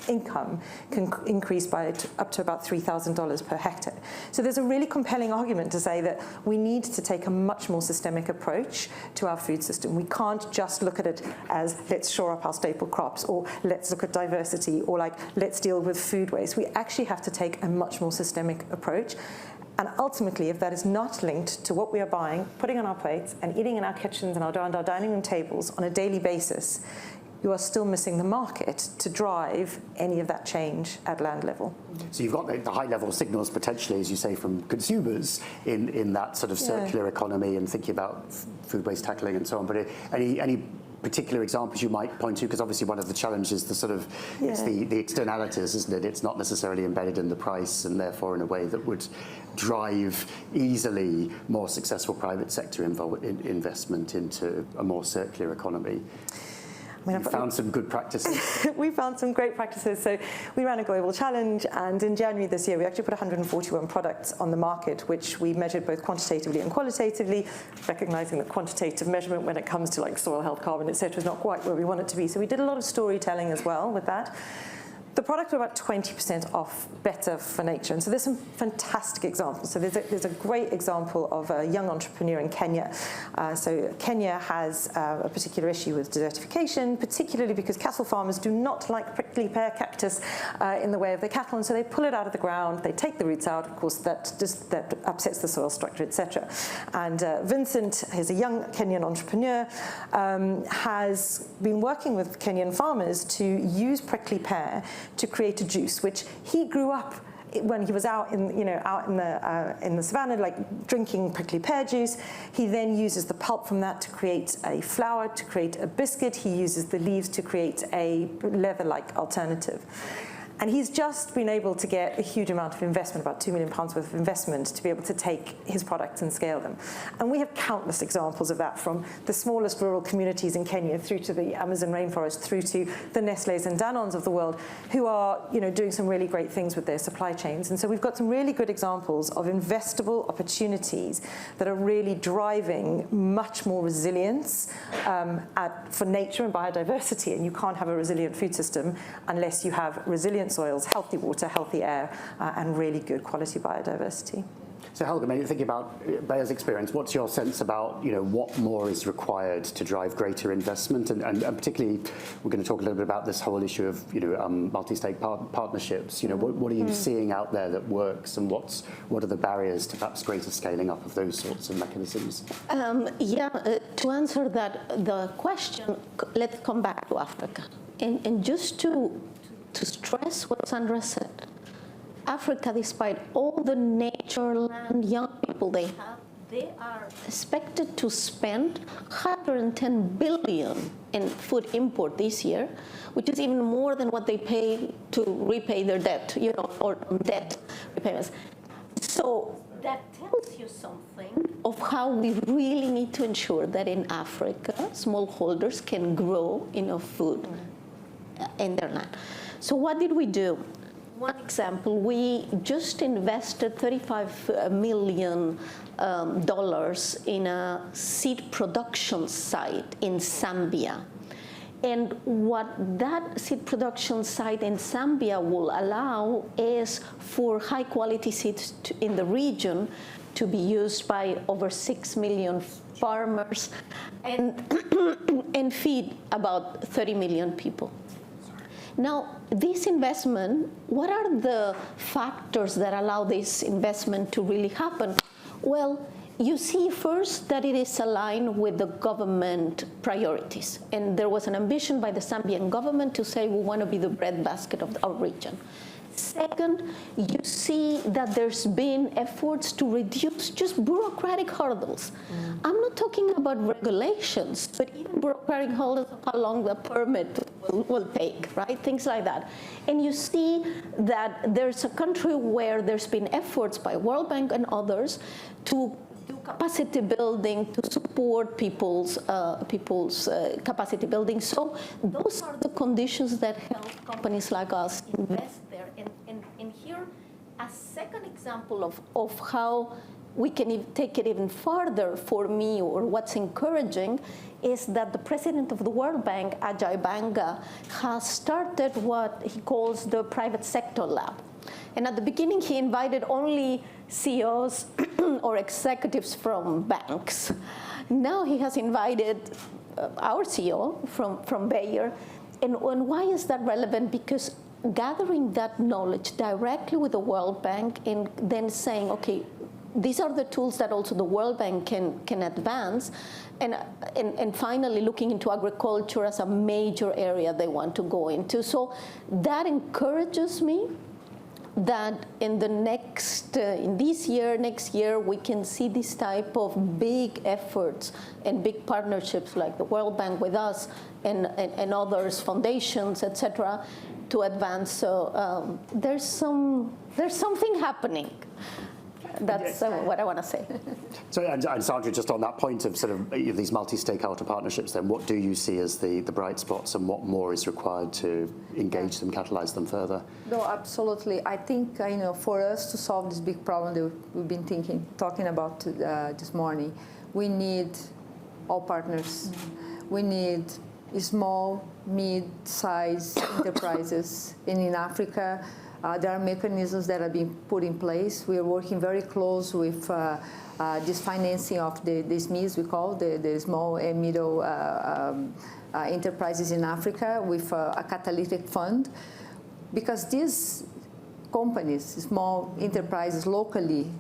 income can increase by up to about $3,000 per hectare. So there's a really compelling argument to say that we need to take a much more systemic approach to our food system. We can't just look at it as let's shore up our staple crops, or let's look at diversity, or like let's deal with food waste. We actually have to take a much more systemic approach. And ultimately, if that is not linked to what we are buying, putting on our plates, and eating in our kitchens and around our dining room tables on a daily basis, you are still missing the market to drive any of that change at land level. So you've got the high-level signals potentially, as you say, from consumers in that sort of circular economy and thinking about food waste tackling and so on. But any particular examples you might point to? Because obviously one of the challenges, the sort of, it's the externalities, isn't it? It's not necessarily embedded in the price, and therefore in a way that would drive easily more successful private sector investment into a more circular economy. We found some good practices. We found some great practices. So we ran a global challenge, and in January this year, we actually put 141 products on the market, which we measured both quantitatively and qualitatively, recognizing that quantitative measurement when it comes to like soil health, carbon, et cetera, is not quite where we want it to be. So we did a lot of storytelling as well with that. The products were about 20% off better for nature. And so there's some fantastic examples. So there's a great example of a young entrepreneur in Kenya. So Kenya has a particular issue with desertification, particularly because cattle farmers do not like prickly pear cactus in the way of their cattle. And so they pull it out of the ground, they take the roots out. Of course, that upsets the soil structure, etc. And Vincent, who's a young Kenyan entrepreneur, has been working with Kenyan farmers to use prickly pear to create a juice, which he grew up when he was out in the savannah, like drinking prickly pear juice. He then uses the pulp from that to create a flour, to create a biscuit. He uses the leaves to create a leather-like alternative. And he's just been able to get a huge amount of investment, about £2 million worth of investment, to be able to take his products and scale them. And we have countless examples of that, from the smallest rural communities in Kenya through to the Amazon rainforest, through to the Nestlés and Danons of the world, who are doing some really great things with their supply chains. And so we've got some really good examples of investable opportunities that are really driving much more resilience for nature and biodiversity. And you can't have a resilient food system unless you have resilient soils, healthy water, healthy air, and really good quality biodiversity. So Helga, maybe thinking about Bayer's experience, what's your sense about what more is required to drive greater investment, and particularly we're going to talk a little bit about this whole issue of multi-stake partnerships. What are you seeing out there that works, and what are the barriers to perhaps greater scaling up of those sorts of mechanisms? To answer the question, let's come back to Africa, and just to stress what Sandra said. Africa, despite all the nature, land, young people they have, they are expected to spend $110 billion in food import this year, which is even more than what they pay to repay their debt, or debt repayments. So that tells you something of how we really need to ensure that in Africa, smallholders can grow enough food in their land. So what did we do? One example, we just invested $35 million in a seed production site in Zambia. And what that seed production site in Zambia will allow is for high quality seeds in the region to be used by over 6 million farmers and feed about 30 million people. Now, this investment, what are the factors that allow this investment to really happen? Well, you see first that it is aligned with the government priorities. And there was an ambition by the Zambian government to say we want to be the breadbasket of our region. Second, you see that there's been efforts to reduce just bureaucratic hurdles. I'm not talking about regulations, but even bureaucratic hurdles of how long the permit will take, right? Things like that. And you see that there's a country where there's been efforts by World Bank and others to do capacity building to support people's capacity building. So those are the conditions that help companies like us invest there. And here, a second example of how we can take it even farther for me, or what's encouraging, is that the president of the World Bank, Ajay Banga, has started what he calls the private sector lab. And at the beginning, he invited only CEOs or executives from banks. Now he has invited our CEO from Bayer. And why is that relevant? Because gathering that knowledge directly with the World Bank and then saying, okay, these are the tools that also the World Bank can advance, and finally looking into agriculture as a major area they want to go into. So that encourages me that in the next, next year, we can see this type of big efforts and big partnerships like the World Bank with us and others, foundations, etc., to advance. So there's something happening. That's what I want to say. So, and Sandra, just on that point of sort of these multi-stakeholder partnerships, then what do you see as the bright spots, and what more is required to engage them, catalyze them further? No, absolutely. I think for us to solve this big problem that we've been talking about this morning, we need all partners. We need small, mid-sized enterprises, and in Africa. There are mechanisms that are being put in place. We are working very close with this financing of the SMEs, we call the small and middle enterprises in Africa, with a catalytic fund. Because these companies, small enterprises locally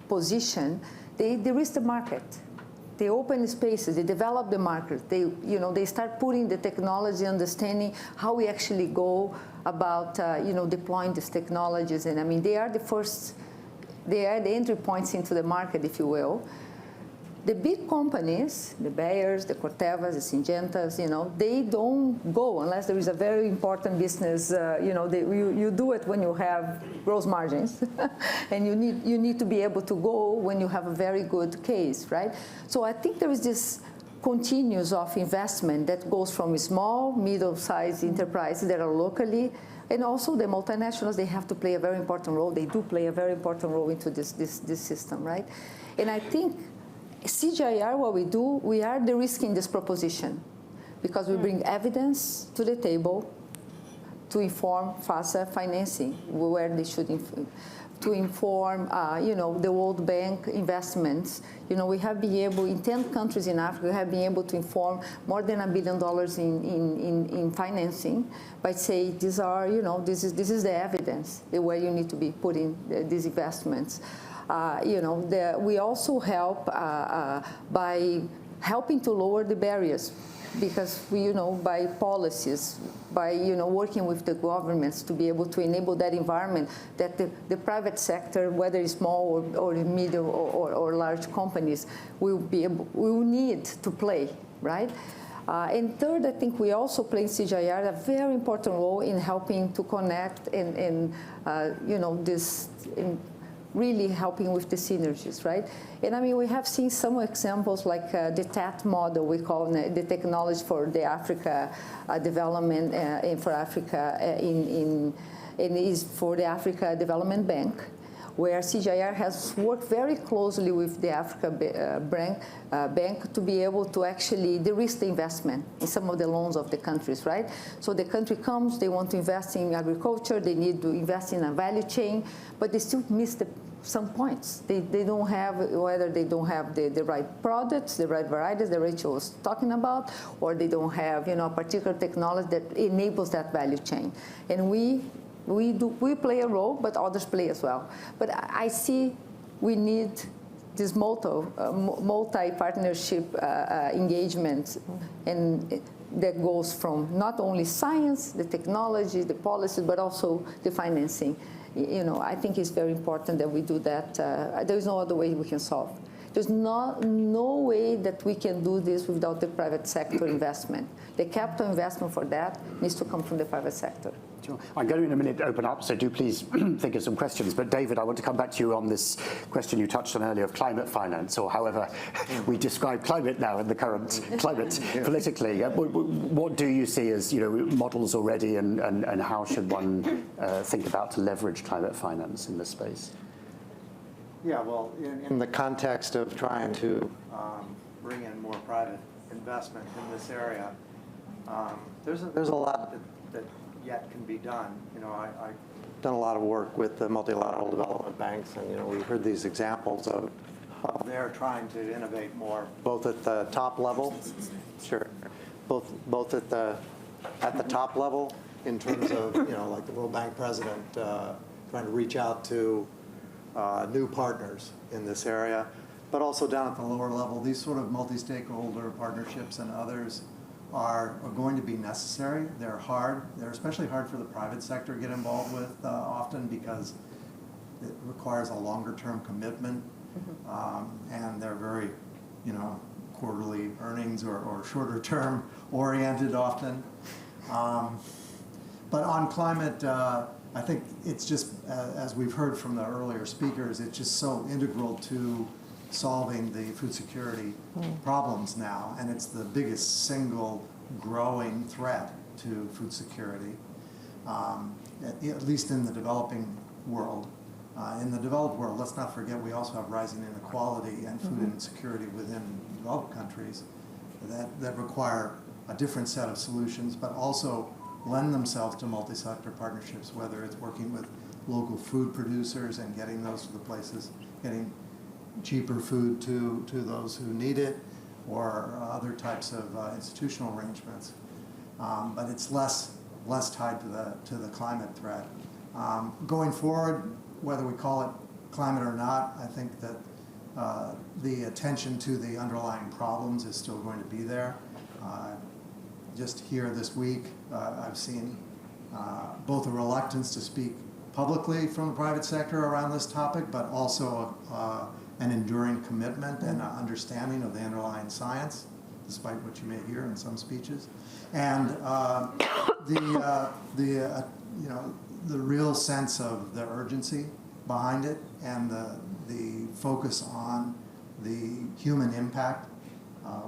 positioned, they risk the market. They open spaces, they develop the market, they start putting the technology, understanding how we actually go about deploying these technologies. And I mean, they are the entry points into the market, if you will. The big companies, the Bayers, the Cortevas, the Syngentas, they don't go unless there is a very important business. You do it when you have gross margins, and you need to be able to go when you have a very good case, right? So I think there is this continuous of investment that goes from small, middle-sized enterprises that are locally, and also the multinationals. They have to play a very important role. They do play a very important role into this system, right? And I think CGIAR, what we do, we are de-risking this proposition, because we bring evidence to the table to inform FASA financing, where they should, to inform, the World Bank investments. We have been able, in 10 countries in Africa, we have been able to inform more than $1 billion in financing by saying, this is the evidence where you need to be putting these investments. We also help by helping to lower the barriers, because we, by policies, by working with the governments to be able to enable that environment that the private sector, whether it's small or middle or large companies, will need to play, right? And third, I think we also play in CGIAR a very important role in helping to connect and really helping with the synergies, right? And I mean, we have seen some examples like the TAT model, we call the technology for the Africa development, and for Africa and is for the Africa Development Bank, where CGIAR has worked very closely with the Africa Bank to be able to actually de-risk the investment in some of the loans of the countries, right? So the country comes, they want to invest in agriculture, they need to invest in a value chain, but they still miss some points. They don't have, whether they don't have the right products, the right varieties that Rachel was talking about, or they don't have, a particular technology that enables that value chain. And we play a role, but others play as well. But I see we need this multi-partnership engagement, and that goes from not only science, the technology, the policy, but also the financing. You know, I think it's very important that we do that. There is no other way we can solve. There's no way that we can do this without the private sector investment. The capital investment for that needs to come from the private sector. Sure. I'm going to in a minute open up, so do please think of some questions. But David, I want to come back to you on this question you touched on earlier of climate finance, or however we describe climate now in the current climate politically. What do you see as models already, and how should one think about to leverage climate finance in this space? Yeah, well, in the context of trying to bring in more private investment in this area, there's a lot that yet can be done. I've done a lot of work with the multilateral development banks, and we heard these examples of they're trying to innovate more, both at the top level, sure, both at the top level in terms of like the World Bank president trying to reach out to new partners in this area, but also down at the lower level. These sort of multi-stakeholder partnerships and others are going to be necessary. They're hard. They're especially hard for the private sector to get involved with often because it requires a longer-term commitment, and they're very, quarterly earnings or shorter-term oriented often. But on climate, I think it's just, as we've heard from the earlier speakers, it's just so integral to solving the food security problems now, and it's the biggest single growing threat to food security, at least in the developing world. In the developed world, let's not forget, we also have rising inequality and food insecurity within developed countries that require a different set of solutions, but also lend themselves to multi-sector partnerships, whether it's working with local food producers and getting those to the places, getting cheaper food to those who need it, or other types of institutional arrangements. But it's less tied to the climate threat. Going forward, whether we call it climate or not, I think that the attention to the underlying problems is still going to be there. Just here this week, I've seen both a reluctance to speak publicly from the private sector around this topic, but also an enduring commitment and understanding of the underlying science, despite what you may hear in some speeches, and the real sense of the urgency behind it and the focus on the human impact,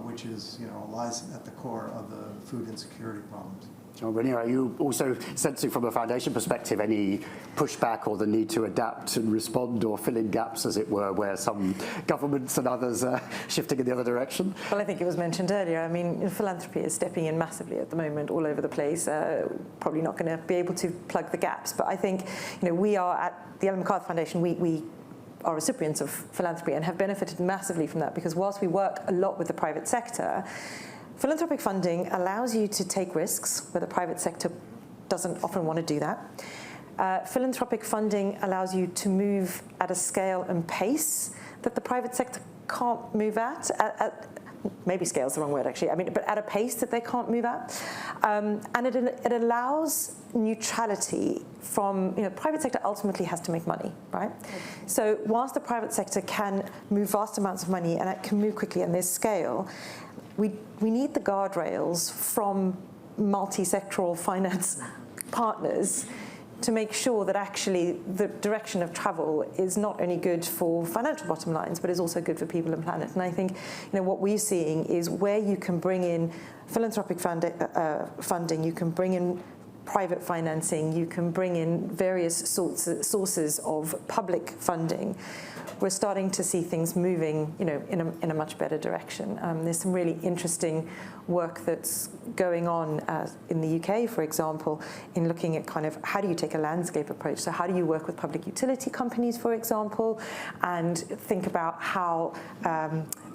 which is lies at the core of the food insecurity problems. Renier, are you also sensing from a foundation perspective any pushback or the need to adapt and respond or fill in gaps, as it were, where some governments and others are shifting in the other direction? Well, I think it was mentioned earlier. I mean, philanthropy is stepping in massively at the moment all over the place. Probably not going to be able to plug the gaps. But I think, we are at the Ellen MacArthur Foundation, we are recipients of philanthropy and have benefited massively from that, because whilst we work a lot with the private sector, philanthropic funding allows you to take risks where the private sector doesn't often want to do that. Philanthropic funding allows you to move at a scale and pace that the private sector can't move at maybe scale is the wrong word actually, but at a pace that they can't move at. And it allows neutrality from, private sector ultimately has to make money, right? So whilst the private sector can move vast amounts of money and it can move quickly and there's scale, we need the guardrails from multi-sectoral finance partners to make sure that actually the direction of travel is not only good for financial bottom lines, but is also good for people and planet. And I think what we're seeing is where you can bring in philanthropic funding, you can bring in private financing, you can bring in various sources of public funding. We're starting to see things moving, in a much better direction. There's some really interesting work that's going on in the UK, for example, in looking at kind of how do you take a landscape approach. So how do you work with public utility companies, for example, and think about how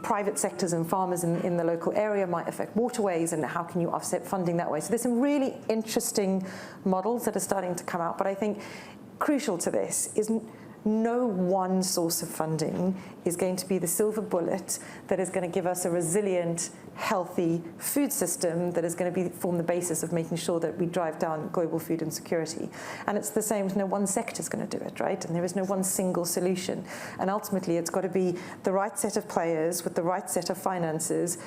private sectors and farmers in the local area might affect waterways, and how can you offset funding that way. So there's some really interesting models that are starting to come out. But I think crucial to this is no one source of funding is going to be the silver bullet that is going to give us a resilient, healthy food system that is going to form the basis of making sure that we drive down global food insecurity. And it's the same, no one sector is going to do it, right? And there is no one single solution. And ultimately, it's got to be the right set of players with the right set of finances,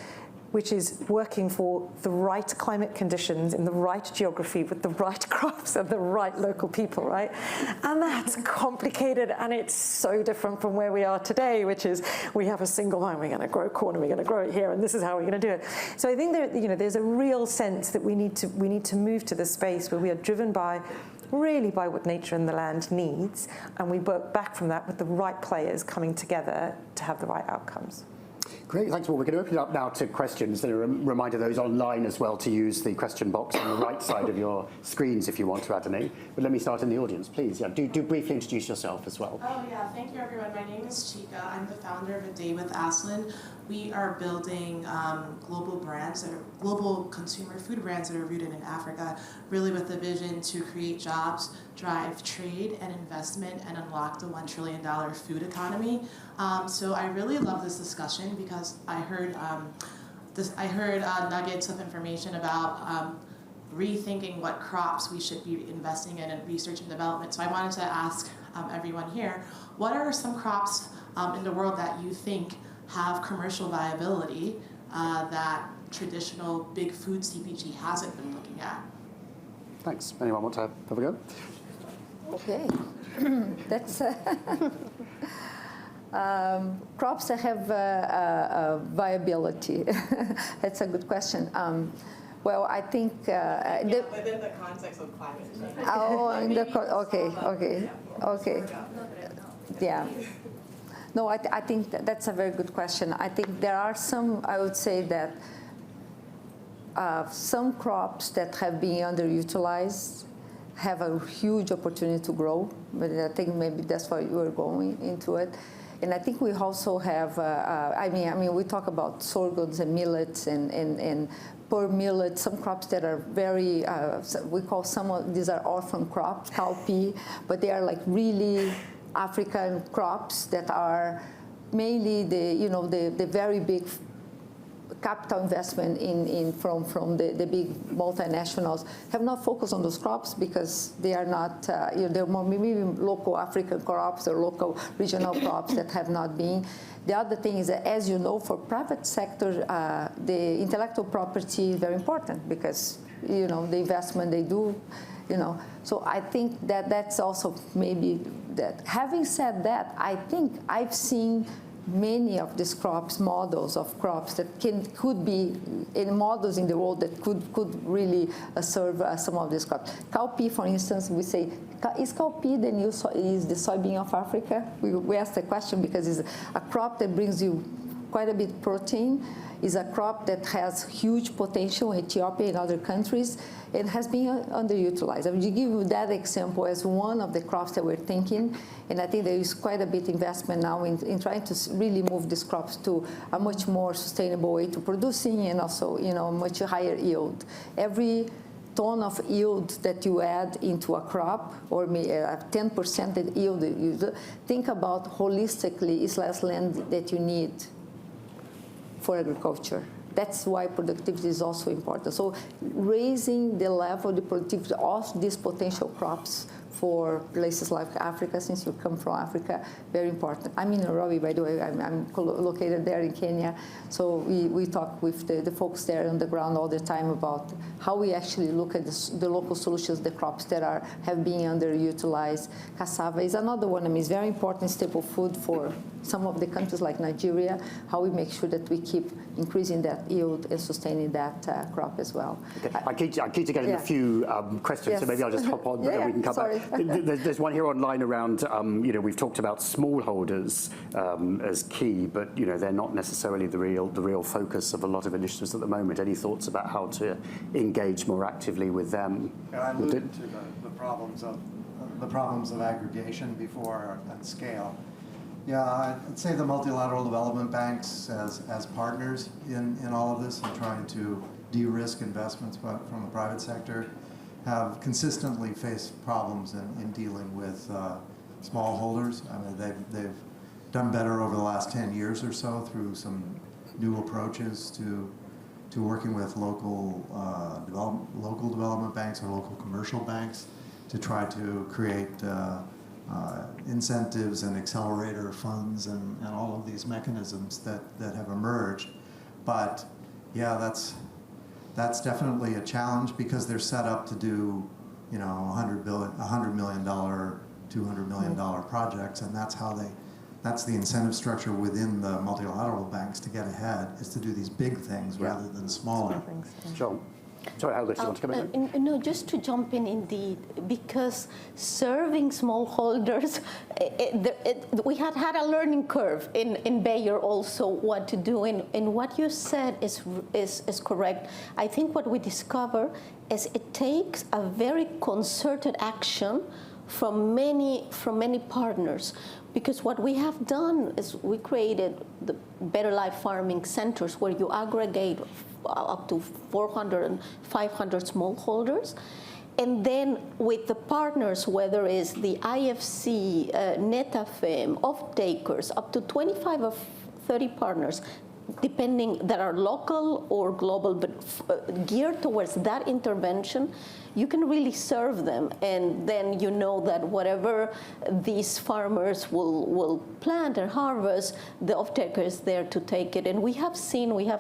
which is working for the right climate conditions in the right geography with the right crops and the right local people, right? And that's complicated, and it's so different from where we are today, which is we have a single home, we're going to grow corn, and we're going to grow it here, and this is how we're going to do it. So I think there's a real sense that we need to move to the space where we are driven by what nature and the land needs, and we work back from that with the right players coming together to have the right outcomes. Great, thanks. Well, we're going to open it up now to questions. And a reminder those online as well to use the question box on the right side of your screens if you want to add any. But let me start in the audience, please. Yeah, do briefly introduce yourself as well. Oh yeah, thank you everyone. My name is Chika. I'm the founder of A Day with Aslan. We are building global consumer food brands that are rooted in Africa, really with the vision to create jobs, drive trade and investment, and unlock the $1 trillion food economy. So I really love this discussion because I heard nuggets of information about rethinking what crops we should be investing in research and development. So I wanted to ask everyone here, what are some crops in the world that you think have commercial viability that traditional big food CPG hasn't been looking at? Thanks. Anyone want to have a go? Okay, that's crops that have viability. That's a good question. Well, I think within the context of climate change. Okay. Yeah. No, I think that's a very good question. I think there are some, I would say that some crops that have been underutilized have a huge opportunity to grow, but I think maybe that's why you were going into it. And I think we also have, I mean, we talk about sorghums and millets and per millet, some crops that are very, we call some of these are orphan crops, cowpea, but they are like really African crops that are mainly the very big capital investment from the big multinationals have not focused on those crops because they are not, they're more maybe local African crops or local regional crops that have not been. The other thing is that, as you know, for private sector, the intellectual property is very important because, the investment they do, So I think that that's also maybe that. Having said that, I think I've seen many of these models of crops that could be in models in the world that could really serve some of these crops. Cowpea, for instance, we say, is cowpea is the soybean of Africa? We ask the question because it's a crop that brings you quite a bit of protein, is a crop that has huge potential in Ethiopia and other countries, and has been underutilized. I will give you that example as one of the crops that we're thinking, and I think there is quite a bit of investment now in trying to really move these crops to a much more sustainable way to producing and also, much higher yield. Every ton of yield that you add into a crop, or 10% yield, think about holistically is less land that you need for agriculture. That's why productivity is also important. So raising the level of the productivity of these potential crops for places like Africa, since you come from Africa, very important. I'm in Nairobi, by the way. I'm located there in Kenya. So we talk with the folks there on the ground all the time about how we actually look at the local solutions, the crops that have been underutilized. Cassava is another one. It's very important staple food for some of the countries like Nigeria, how we make sure that we keep increasing that yield and sustaining that crop as well. Okay. I keep getting a few questions, so maybe I'll just hop on and we can come back. There's one here online around, we've talked about smallholders as key, but they're not necessarily the real focus of a lot of initiatives at the moment. Any thoughts about how to engage more actively with them? Yeah, I alluded to the problems of aggregation before and scale. Yeah, I'd say the multilateral development banks as partners in all of this and trying to de-risk investments from the private sector have consistently faced problems in dealing with smallholders. I mean, they've done better over the last 10 years or so through some new approaches to working with local development banks or local commercial banks to try to create incentives and accelerator funds and all of these mechanisms that have emerged. But yeah, that's definitely a challenge because they're set up to do, you know, $100 million, $200 million projects, and that's the incentive structure within the multilateral banks to get ahead, is to do these big things rather than smaller. Sure. Sorry, Helga, do you want to come in? No, just to jump in indeed, because serving smallholders, we had a learning curve in Bayer also what to do, and what you said is correct. I think what we discover is it takes a very concerted action from many partners. Because what we have done is we created the Better Life Farming Centers where you aggregate up to 400 and 500 smallholders. And then with the partners, whether it's the IFC, Netafim, off-takers, up to 25 or 30 partners, depending that are local or global, but geared towards that intervention, you can really serve them. And then you know that whatever these farmers will plant and harvest, the off-taker is there to take it. And we have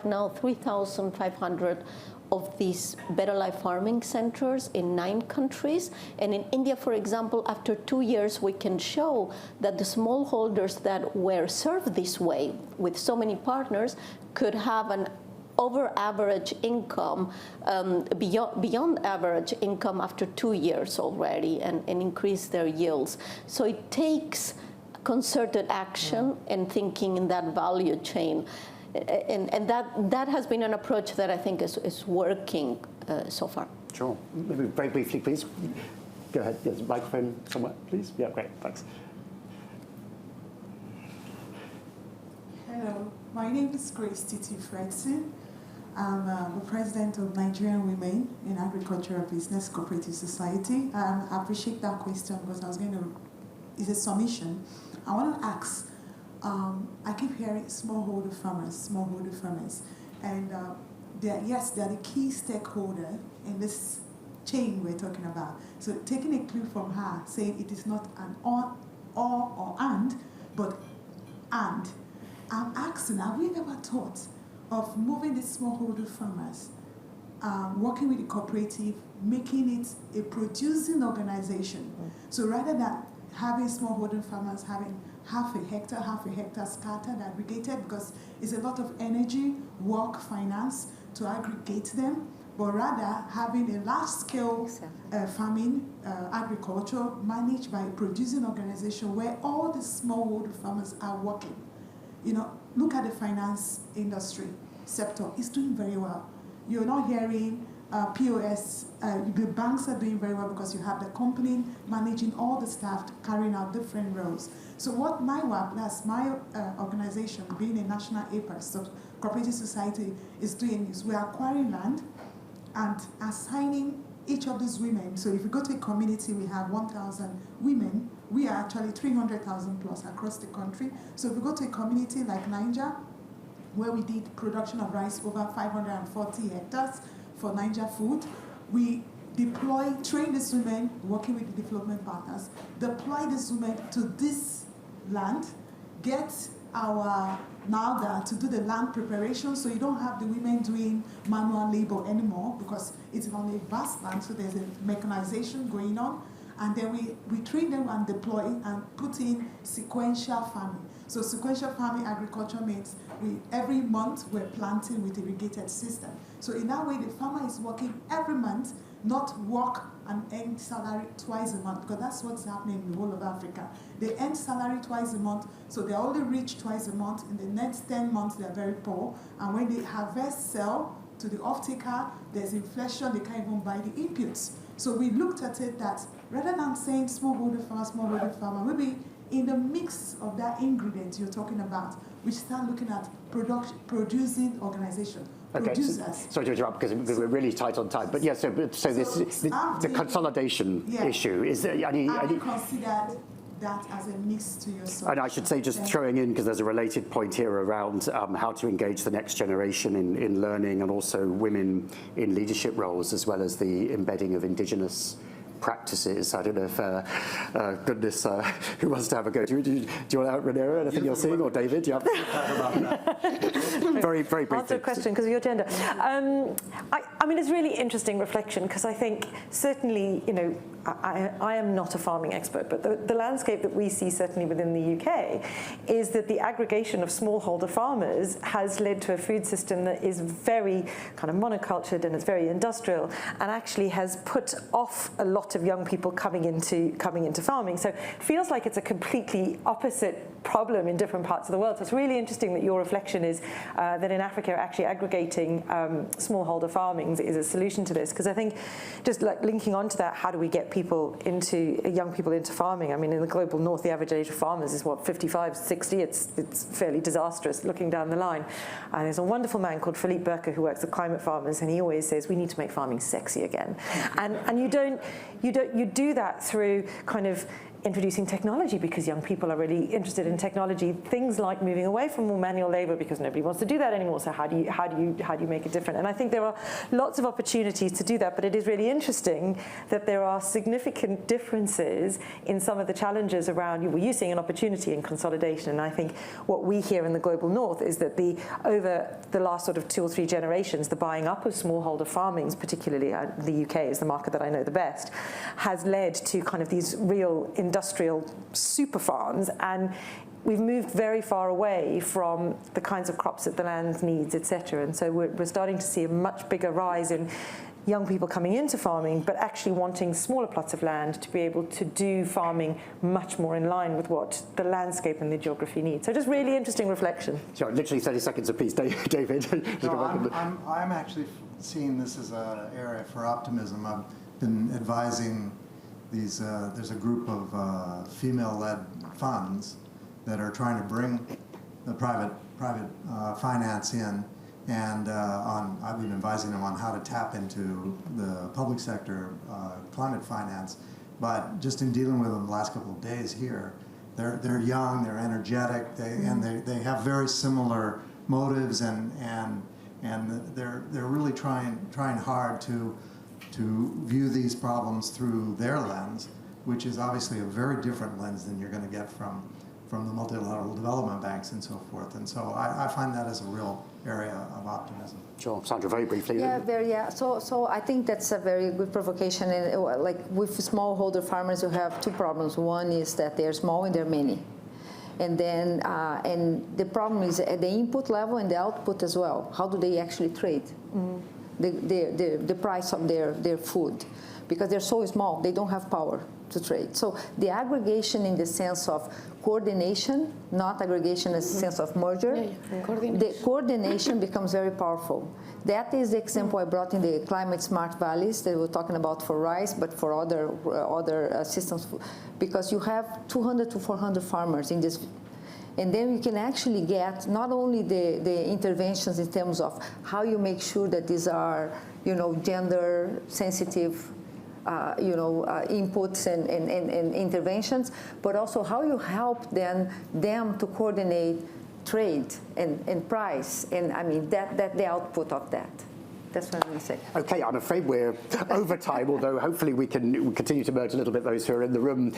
now 3,500 of these Better Life Farming Centers in 9 countries. And in India, for example, after 2 years, we can show that the smallholders that were served this way with so many partners could have an over average income, beyond average income after 2 years already, and increase their yields. So it takes concerted action and thinking in that value chain. And that has been an approach that I think is working so far. Sure. Maybe very briefly, please. Go ahead. Yes, microphone somewhere, please. Yeah, great. Thanks. Hello. My name is Grace Titi Fredson. I'm the president of Nigerian Women in Agricultural Business Cooperative Society. I appreciate that question because it's a submission. I want to ask, I keep hearing smallholder farmers, and they're the key stakeholder in this chain we're talking about. So taking a clue from her, saying it is not an or and, but and. I'm asking, have we ever thought of moving the smallholder farmers, working with the cooperative, making it a producing organization? So rather than having smallholder farmers having half a hectare scattered, aggregated, because it's a lot of energy, work, finance to aggregate them, but rather having a large-scale farming, agriculture managed by a producing organization where all the smallholder farmers are working. You know, look at the finance industry sector. It's doing very well. You're not hearing POS. The banks are doing very well because you have the company managing all the staff carrying out different roles. So what my work, that's my organization, being a national APAS, so cooperative society, is doing is we're acquiring land and assigning each of these women. So if you go to a community, we have 1,000 women. We are actually 300,000 plus across the country. So if you go to a community like Niger, where we did production of rice over 540 hectares for Niger Food, we train these women, working with the development partners, deploy these women to this land, get our NALDA to do the land preparation, so you don't have the women doing manual labor anymore because it's on a vast land, so there's a mechanization going on. And then we train them and deploy and put in sequential farming. So sequential farming agriculture means every month we're planting with irrigated system. So in that way, the farmer is working every month, not work and earn salary twice a month, because that's what's happening in the whole of Africa. They earn salary twice a month, so they're only rich twice a month. In the next 10 months, they're very poor. And when they harvest, sell to the off-taker, there's inflation, they can't even buy the inputs. So we looked at it that rather than saying smallholder farmer, maybe in the mix of that ingredient you're talking about, we start looking at producing organization. Okay, sorry to interrupt because we're really tight on time. But yeah, so the consolidation issue is. Have you considered that as a mix to your solution. And I should say, just throwing in, because there's a related point here around how to engage the next generation in learning, and also women in leadership roles, as well as the embedding of indigenous practices. I don't know if, goodness, who wants to have a go? Do you want to, Renera, anything you're seeing, or David? Do you have very briefly. Answer a question because of your gender. I mean, it's really interesting reflection, because I think certainly, you know, I am not a farming expert, but the landscape that we see certainly within the UK is that the aggregation of smallholder farmers has led to a food system that is very kind of monocultured and it's very industrial, and actually has put off a lot of young people coming into farming. So it feels like it's a completely opposite problem in different parts of the world. So it's really interesting that your reflection is that in Africa actually aggregating smallholder farming is a solution to this, because I think just like linking on to that, how do we get young people into farming? I mean, in the global north, the average age of farmers is what, 55, 60? It's fairly disastrous looking down the line. And there's a wonderful man called Philippe Burker who works with climate farmers, and he always says we need to make farming sexy again. And you do that through kind of introducing technology, because young people are really interested in technology. Things like moving away from more manual labor, because nobody wants to do that anymore. So how do you make it different? And I think there are lots of opportunities to do that. But it is really interesting that there are significant differences in some of the challenges around. You seeing an opportunity in consolidation. And I think what we hear in the global north is that over the last sort of 2 or 3 generations, the buying up of smallholder farmings, particularly the UK is the market that I know the best, has led to kind of these real industrial super farms, and we've moved very far away from the kinds of crops that the land needs, etc. And so we're starting to see a much bigger rise in young people coming into farming, but actually wanting smaller plots of land to be able to do farming much more in line with what the landscape and the geography needs. So just really interesting reflection. Sure, literally 30 seconds apiece, David. No, I'm actually seeing this as an area for optimism. I've been advising these, there's a group of female-led funds that are trying to bring the private finance in, and I've been advising them on how to tap into the public sector climate finance. But just in dealing with them the last couple of days here, they're young, they're energetic, and they have very similar motives, and they're really trying hard to view these problems through their lens, which is obviously a very different lens than you're going to get from the multilateral development banks and so forth. And so I find that as a real area of optimism. Sure, Sandra, very briefly. Yeah. So I think that's a very good provocation. And like with smallholder farmers, you have 2 problems. One is that they're small and they're many. And then, and the problem is at the input level and the output as well. How do they actually trade? The price of their food, because they're so small, they don't have power to trade. So the aggregation in the sense of coordination, not aggregation in the sense of merger, the coordination becomes very powerful. That is the example I brought in the climate smart valleys that we're talking about for rice, but for other systems, because you have 200 to 400 farmers in this. And then you can actually get not only the interventions in terms of how you make sure that these are, gender sensitive, inputs and interventions, but also how you help them to coordinate trade and price, and I mean that the output of that. That's what I'm going to say. Okay, I'm afraid we're over time, although hopefully we can continue to merge a little bit those who are in the room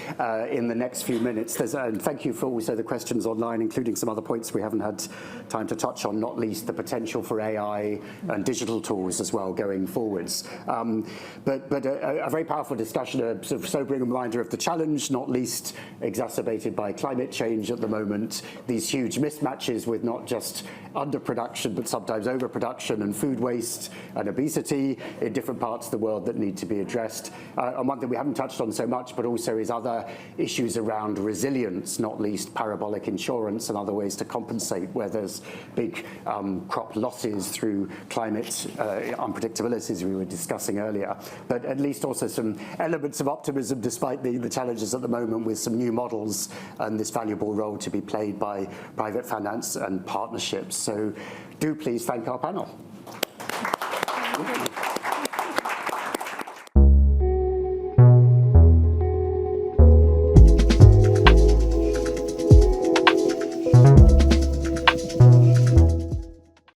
in the next few minutes. And thank you for also the questions online, including some other points we haven't had time to touch on, not least the potential for AI and digital tools as well going forwards. But a very powerful discussion, a sort of sobering reminder of the challenge, not least exacerbated by climate change at the moment, these huge mismatches with not just underproduction, but sometimes overproduction and food waste and obesity in different parts of the world that need to be addressed. And one thing we haven't touched on so much, but also is other issues around resilience, not least parabolic insurance and other ways to compensate where there's big crop losses through climate unpredictabilities we were discussing earlier. But at least also some elements of optimism despite the challenges at the moment, with some new models and this valuable role to be played by private finance and partnerships. So do please thank our panel. Thank you.